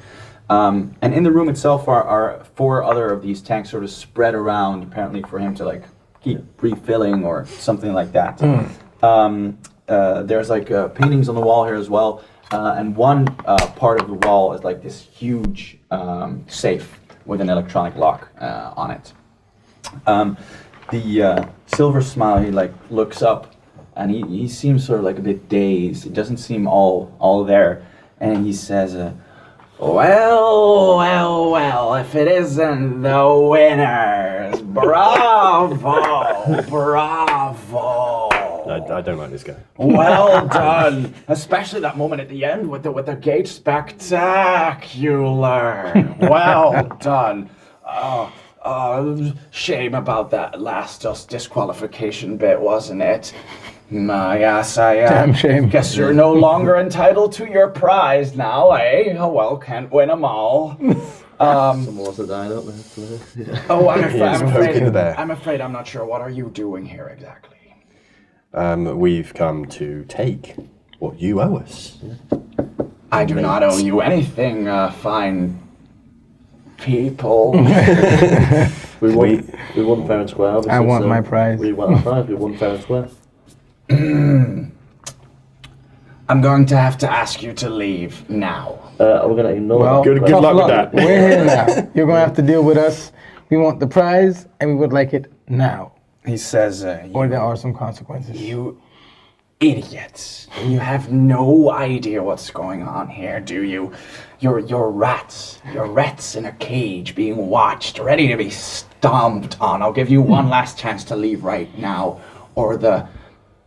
And in the room itself are 4 other of these tanks sort of spread around, apparently for him to like keep refilling or something like that. There's like paintings on the wall here as well, and one part of the wall is like this huge safe with an electronic lock on it. The Silversmile, he like looks up, and he seems sort of like a bit dazed. He doesn't seem all there, and he says, well, if it isn't the winners, bravo, bravo. I don't like this guy. Well done, especially that moment at the end with the gate, spectacular. Well done. Shame about that last disqualification bit, wasn't it? Yes, Damn shame. guess you're no longer entitled to your prize now, eh? Oh well, can't win them all. Someone wants to die, don't they? Yeah. Oh, poking the bear. I'm afraid I'm not sure. What are you doing here exactly? We've come to take what you owe us. I do not owe you anything, fine people. We won fair and square. Obviously, I want so my prize. We won our prize. We won fair and square. I'm going to have to ask you to leave now. We're gonna ignore. Well, Good tough luck with that. We're here now. You're gonna have to deal with us. We want the prize, and we would like it now. He says, Or there are some consequences. You idiots. You have no idea what's going on here, do you? You're rats. You're rats in a cage being watched, ready to be stomped on. I'll give you one last chance to leave right now, or the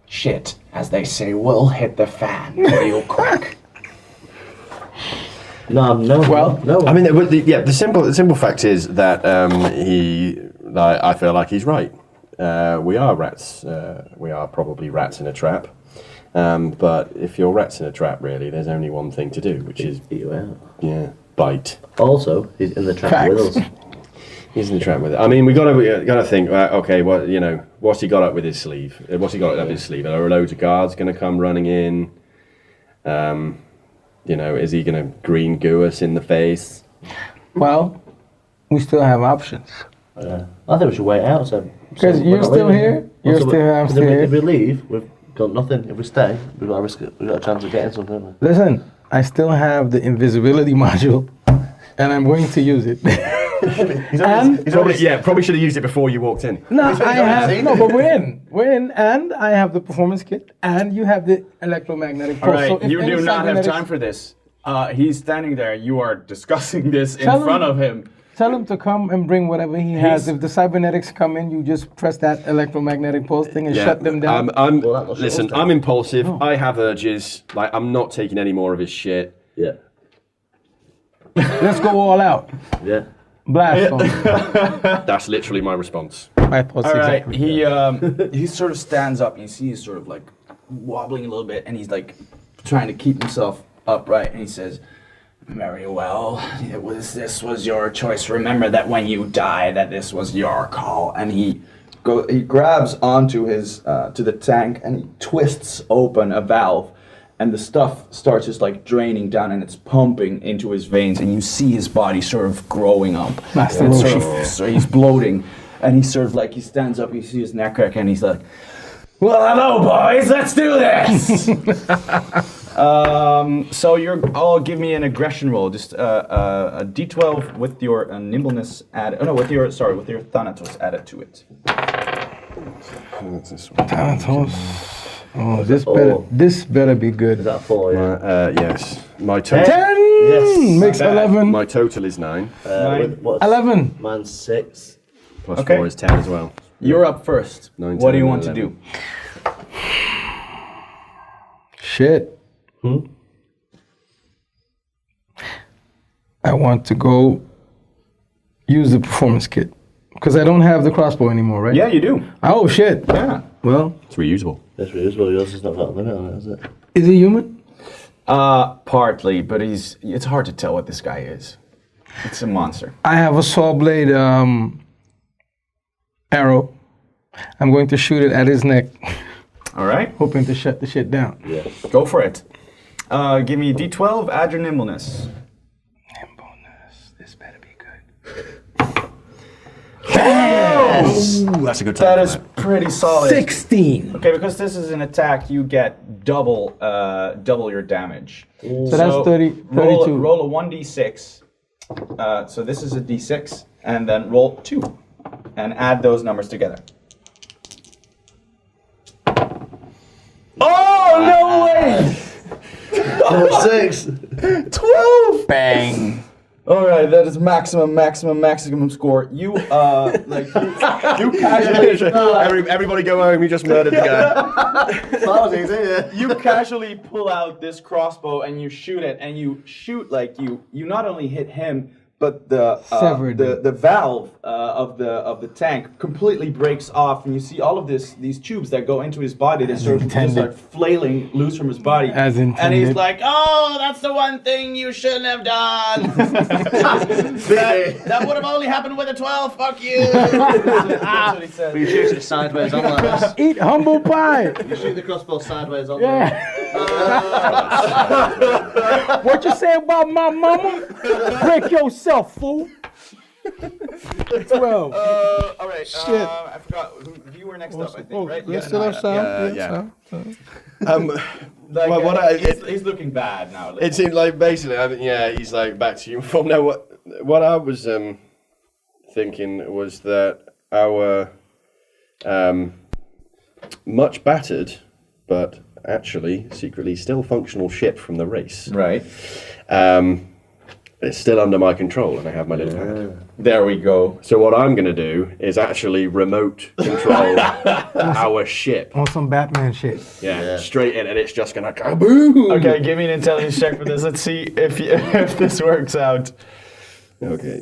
shit, as they say, will hit the fan real quick. No. I mean, the simple fact is that I feel like he's right. We are rats. We are probably rats in a trap. But if you're rats in a trap, really, there's only one thing to do, which is Eat you out. bite. Also, he's in the trap Facts. with us. He's in the trap with it. I mean, we gotta think. Okay, what's he got up with his sleeve? What's he got up his sleeve? Are loads of guards going to come running in? Is he going to green goo us in the face? Well, we still have options. I think we should wait out. Because we're you're not still leaving. here. You're Also, still here. I'm but still if we here. leave, we've got nothing. If we stay, we've got a risk. We've got a chance of getting something. Haven't we? Listen, I still have the invisibility module, and I'm going to use it. Probably should have used it before you walked in. But we're in, and I have the performance kit, and you have the electromagnetic pulse. All right, So if you any do not have cybernetics- time for this. He's standing there. You are discussing this in Tell him- front of him. Tell him to come and bring whatever he has. He's- If the cybernetics come in, you just press that electromagnetic pulse thing and shut them down. Listen, I'm impulsive. Oh. I have urges. Like, I'm not taking any more of his shit. Yeah. Let's go all out. Yeah. Blast on him. That's literally my response. My pulse All right, exactly. he sort of stands up. And you see he's sort of like wobbling a little bit, and he's like trying to keep himself upright. And he says, "Very well. This was your choice. Remember that when you die, that this was your call." And he grabs onto his to the tank, and he twists open a valve. And the stuff starts just like draining down, and it's pumping into his veins, and you see his body sort of growing up. Master And Roshi. so he's bloating, and he sort of like, he stands up, you see his neck crack, and he's like, "Well, hello, boys, let's do this." So you're all give me an aggression roll, just a D12 with your nimbleness added. Oh no, with your Thanatos added to it. Thanatos. Oh, this better be good. Is that 4? Yeah. Yes. My total. 10 Yes. makes 11. My total is 9. What's 11. Mine's 6. Plus Okay. 4 is 10 as well. You're up first. 9, What do 10, you want to 11. do? Shit. I want to go use the performance kit. Because I don't have the crossbow anymore, right? Yeah, you do. Oh, shit. Yeah. Well, It's reusable. That's really useful. Yours has not got a limit on it, has it? is he human? Partly, but it's hard to tell what this guy is. It's a monster. I have a saw blade arrow. I'm going to shoot it at his neck, All right, hoping to shut the shit down. Yeah. go for it. Give me D12, add your nimbleness. Nimbleness. This better be good. Ooh, that's a good time. That is pretty solid. 16. Okay, because this is an attack, you get double your damage. So that's 32. Roll a 1d6. So this is a d6, and then roll 2, and add those numbers together. Oh no way! 6. 12. Bang. All right, that is maximum score. You you casually Everybody go home. You just murdered the guy. That was easy, yeah. you casually pull out this crossbow and you shoot it, and you shoot like you not only hit him, but the Severed. the valve of the tank completely breaks off, and you see all of these tubes that go into his body that sort of just intended. start flailing loose from his body. As and he's intended. like, "Oh, that's the one thing you shouldn't have done. that would have only happened with a 12. Fuck you." That's what he said. You shoot it sideways on like this. Eat humble pie. You shoot the crossbow sideways on Yeah. What you say about my mama? Break yourself, fool. 12. All right. Shit. I forgot. You were next up, I think, right? Let's still have sound. yeah. Sound. Like, Well, he's looking bad now. It seemed like basically, he's like back to you. From now, what I was thinking was that our much battered, but actually secretly still functional ship from the race, Right. it's still under my control, and I have my little pad. There we go. So what I'm going to do is actually remote control our ship. On some Batman shit. Yeah, straight in, and it's just going to kaboom. Okay, give me an intelligence check for this. Let's see if this works out. Okay.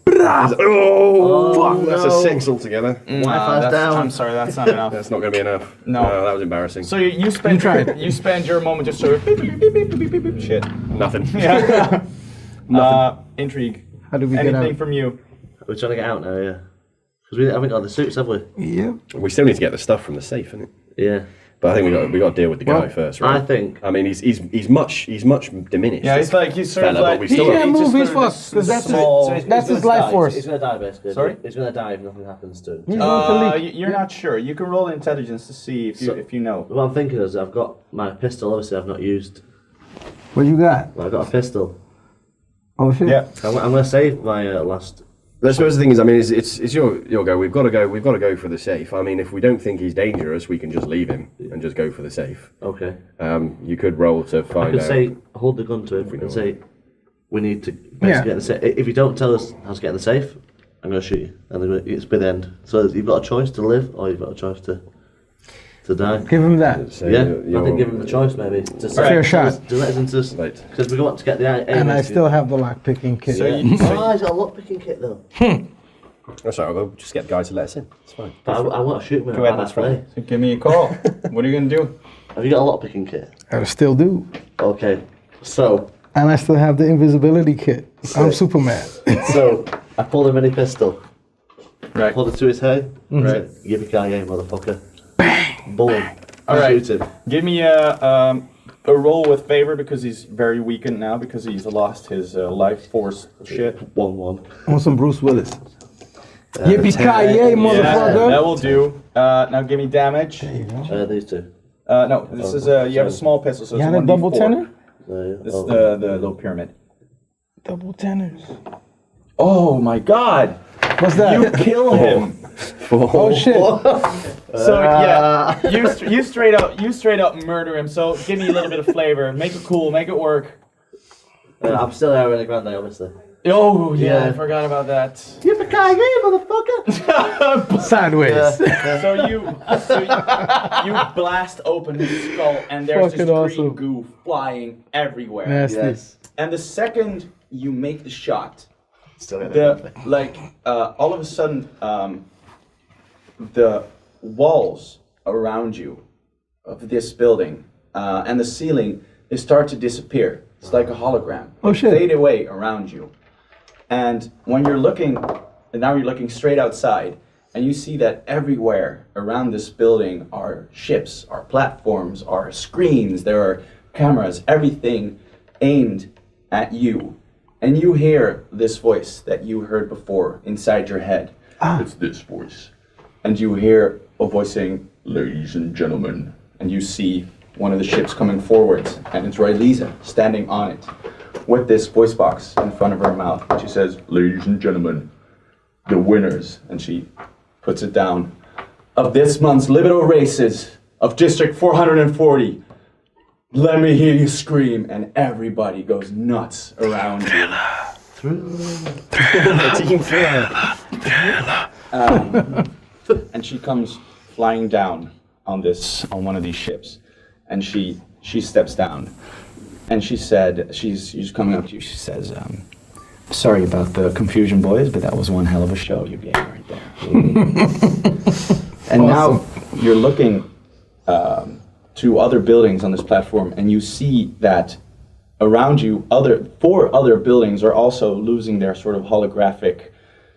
Oh, fuck! That's no. a 6 altogether. Wi-Fi's down. I'm sorry, that's not enough. That's not going to be enough. No. That was embarrassing. So you spend tried. you spend your moment just sort of beep, beep, beep, beep, beep, beep, beep, shit. Nothing. Yeah. Intrigue. How do we get Anything out? from you? We're trying to get out now, yeah. Because we haven't got the suits, have we? Yeah. We still need to get the stuff from the safe, innit? Yeah. But I think we got to deal with the guy Well, first, right? I think. I mean, he's much diminished. Yeah, he's like he's sort of Fella, but like we He still can't have- move his sort of fuck, because that's small- his, that's his life force. He's going to die, basically. Sorry? He's going to die if nothing happens to him. He's going to leak. You're not sure. You can roll intelligence to see if you know. What I'm thinking is I've got my pistol, obviously I've not used. What you got? I've got a pistol. Oh shit. Yeah. I'm going to save my last. I suppose the thing is, I mean, it's your go. We've got to go for the safe. I mean, if we don't think he's dangerous, we can just leave him and just go for the safe. Okay. You could roll to I find could out. say, hold the gun to him know and say, we need to Yeah. get in the safe. If you don't tell us how to get in the safe, I'm going to shoot you. And then it's by the end. So you've got a choice to live or you've got a choice to die. Give him that. So Yeah, you're- I think give him the choice maybe. To Fair shot. To let us into this. Right. Because we want to get the aim. And I still have the lock picking kit. So Yeah. you, Oh, he's got a lock picking kit though. That's all right. We'll just get the guy to let us in. It's fine. But I want to shoot him in a Go ahead, badass my way. friend. So give me a call. What are you gonna do? Have you got a lock picking kit? I still do. Okay. So And I still have the invisibility kit. I'm Superman. so I pulled a mini pistol. Right. Pulled it to his head. Right. Yippee-ki-yay, motherfucker. Bang! Boom. All right. Shoot him. Give me a roll with favor because he's very weakened now because he's lost his life force shit. 1-1. I want some Bruce Willis. Yippee-ki-yay, Yeah, motherfucker. that will do. Now give me damage. These two. No, this is you have a small pistol, so You it's had a 1d4. double tenor? This is the little pyramid. Double tenors. Oh my God! What's that? You kill him. Oh shit. So yeah, you straight up murder him. So give me a little bit of flavor. Make it cool. Make it work. I'm still Ariana Grande, obviously. Oh yeah, I Yeah. forgot about that. Yippee-ki-yay, motherfucker! Sideways. So you blast open his skull, and there's Fucking just green awesome. goo flying everywhere. Nasty. Yes. And the second you make the shot, Still in all of a sudden, the walls around you of this building and the ceiling, they start to disappear. It's like a hologram. Oh, They shit. fade away around you. And when you're looking, and now you're looking straight outside, and you see that everywhere around this building are ships, are platforms, are screens, there are cameras, everything aimed at you. And you hear this voice that you heard before inside your head. It's this voice. And you hear a voice saying, "Ladies and gentlemen." And you see one of the ships coming forwards, and it's Rylisa standing on it with this voice box in front of her mouth. And she says, "Ladies and gentlemen, the winners," and she puts it down, "of this month's Libido Races of District 440. Let me hear you scream," and everybody goes nuts around you. Team fair. And she comes flying down on one of these ships, and she steps down, and she said, she's coming up to you. She says, Sorry about the confusion, boys, but that was one hell of a show you gave right there. And now you're looking to other buildings on this platform, and you see that around you, 4 other buildings are also losing their sort of holographic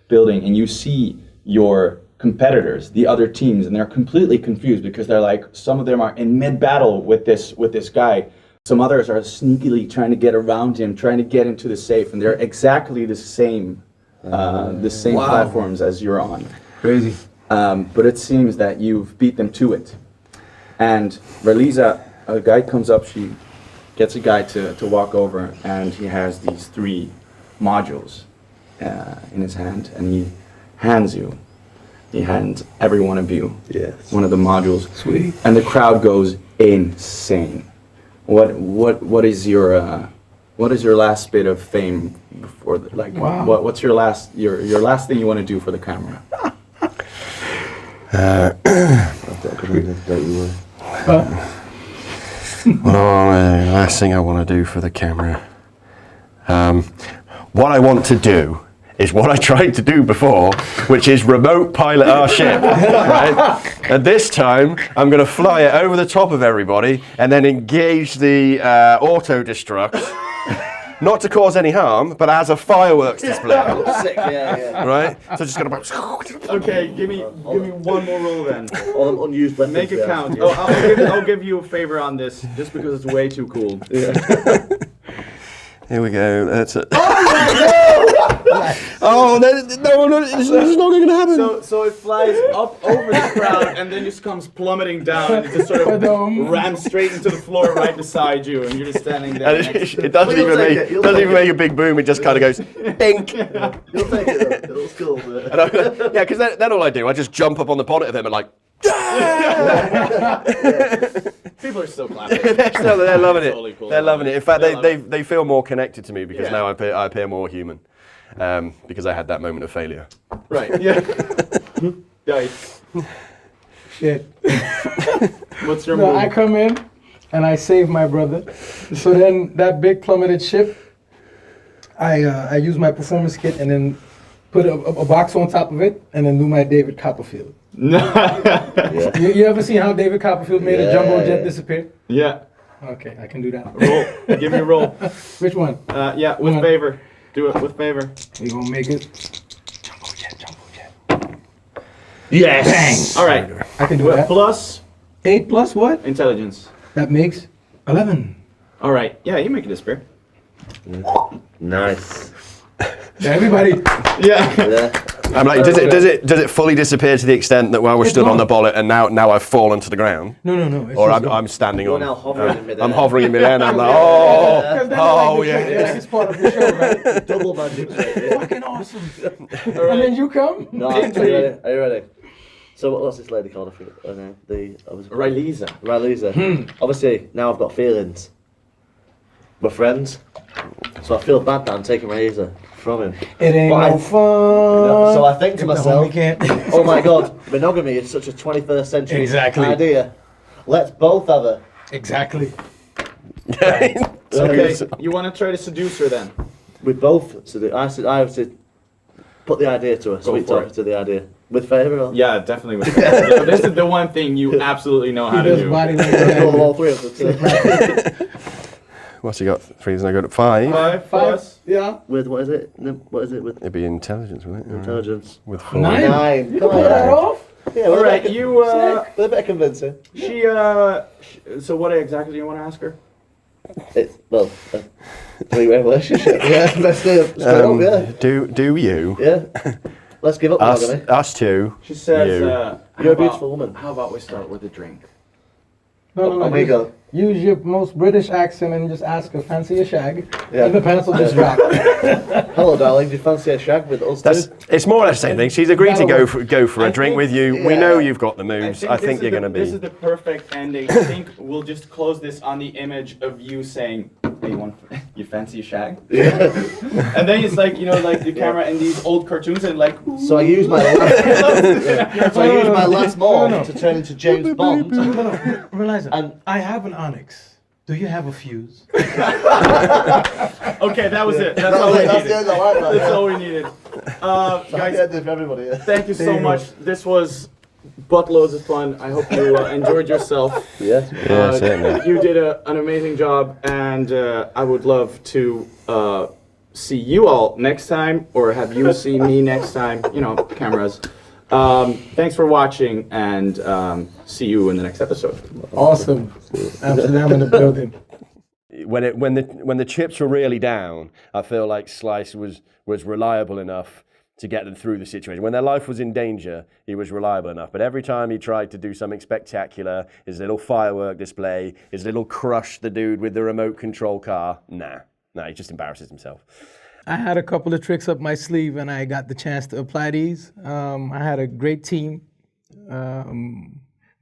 building, and you see your competitors, the other teams, and they're completely confused because they're like, some of them are in mid-battle with this guy. Some others are sneakily trying to get around him, trying to get into the safe, and they're exactly the same platforms as you're on. Crazy. But it seems that you've beat them to it. And Raliza, a guy comes up, she gets a guy to walk over, and he has these 3 modules in his hand, and he hands every one of you one of the modules. Sweet. And the crowd goes insane. What is your last bit of fame before what's your last thing you want to do for the camera? Last thing I want to do for the camera. What I want to do is what I tried to do before, which is remote pilot our ship, right? And this time, I'm going to fly it over the top of everybody and then engage the auto-destruct, not to cause any harm, but as a fireworks display. Sick, yeah. Right? So just going to... Okay, give me one more roll then. All them unused weapons. Make it count. Oh, I'll give you a favor on this, just because it's way too cool. Here we go. That's it. Oh, no, it's not going to happen. So it flies up over the crowd and then just comes plummeting down and it just sort of rams straight into the floor right beside you, and you're just standing there. And it doesn't even make a big boom. It just kind of goes bink. You'll take it though. It's cool. Yeah, because then all I do, I just jump up on the bonnet of him and like. People are still clapping. They're loving it. Totally cool. They're loving it. In fact, they feel more connected to me because now I appear more human. Because I had that moment of failure. Right. Yeah. Dice. Shit. What's your No, move? I come in and I save my brother. So then that big plummeted ship, I use my performance kit and then put a box on top of it and then do my David Copperfield. You ever seen how David Copperfield made a jumbo jet disappear? Yeah. Okay, I can do that. Roll. Give me a roll. Which one? Yeah, with favor. Do it with favor. We gonna make it. Jumbo jet. Yes. Bang. All right. I can do that. Plus 8 plus what? intelligence. That makes 11. All right. Yeah, you make it disappear. Nice. Everybody. Yeah. I'm like, does it fully disappear to the extent that while we're stood on the bollet and now I've fallen to the ground? No. Or I'm standing You're on. now hovering in midair. I'm hovering in midair and I'm like, This is part of the show, right? Double magic. Right? Fucking awesome. And then you come. No, are you ready? So what's this lady called? I forget her name. Raliza. Raliza. Obviously, now I've got feelings. We're friends. So I feel bad that I'm taking Raliza from him. It ain't But no fun. So I think to myself, can't. oh my god, monogamy is such a 21st century Exactly. idea. Let's both have her. Exactly. Okay. You want to try to seduce her then? We both. I have to put the idea to her. Sweet for talk it. her to the idea. With favour or? Yeah, definitely. With favor. This is the one thing you absolutely know how to do. Body All 3 of them. what's he got? 3 and I go to 5. 5 plus. Yeah. With what is it? What is it with It'd be intelligence, wouldn't it? intelligence? With 4. 9. 9. You Come pull that on. off? Yeah, All right. You. with a bit of convincing. So what exactly do you want to ask her? It's well, a 3-way relationship. Yeah, let's do it. Straight up, yeah. Do you? Yeah. Let's give up monogamy. Us two. She says. You. You're a beautiful woman. How about we start with a drink? No. Oh my god. Use your most British accent and just ask her, fancy a shag? Yeah. And the pants will just drop. Hello, darling. Do you fancy a shag with us two? It's more or less the same thing. She's agreed to go for a drink with you. We yeah. know you've got the moves. I think you're going to This is be. the perfect ending. I think we'll just close this on the image of you saying, "Hey, you fancy a shag?" Yeah. And then it's like like the camera in these old cartoons and like. So I use my last morph to turn into James Bond. Realize it. And I have an Onyx. Do you have a fuse? Okay, that was it. That's all we That's needed. the end. I like that. That's all we needed. Guys, for everybody. Yeah. thank you so much. This was buttloads of fun. I hope you enjoyed yourself. Yes. Yeah, certainly. You did an amazing job, and I would love to see you all next time, or have you see me next time. You know, cameras. Thanks for watching, and see you in the next episode. Awesome. Amsterdam in the building. When the chips were really down, I feel like Slice was reliable enough to get them through the situation. When their life was in danger, he was reliable enough. But every time he tried to do something spectacular, his little firework display, his little crush the dude with the remote control car, nah, he just embarrasses himself. I had a couple of tricks up my sleeve, and I got the chance to apply these. I had a great team.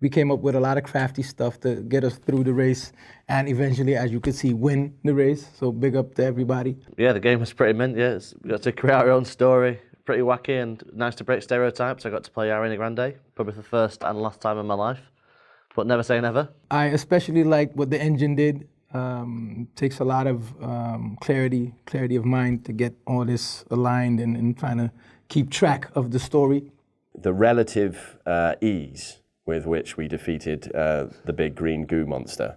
We came up with a lot of crafty stuff to get us through the race, and eventually, as you could see, win the race. So big up to everybody. Yeah, the game was pretty mint. Yeah, we got to create our own story. Pretty wacky and nice to break stereotypes. I got to play Ariana Grande, probably for the first and last time in my life, but never say never. I especially liked what the engine did. Takes a lot of clarity of mind to get all this aligned and trying to keep track of the story. The relative ease with which we defeated the big green goo monster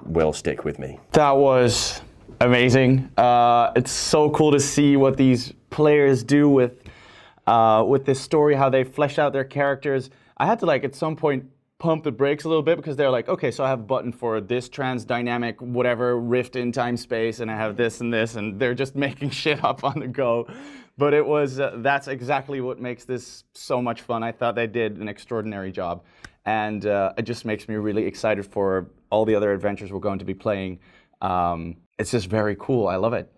will stick with me. That was amazing. It's so cool to see what these players do with this story, how they flesh out their characters. I had to, like, at some point pump the brakes a little bit, because they're like, okay, so I have a button for this transdynamic whatever rift in time space, and I have this, and they're just making shit up on the go. But it was that's exactly what makes this so much fun. I thought they did an extraordinary job, and it just makes me really excited for all the other adventures we're going to be playing. It's just very cool. I love it.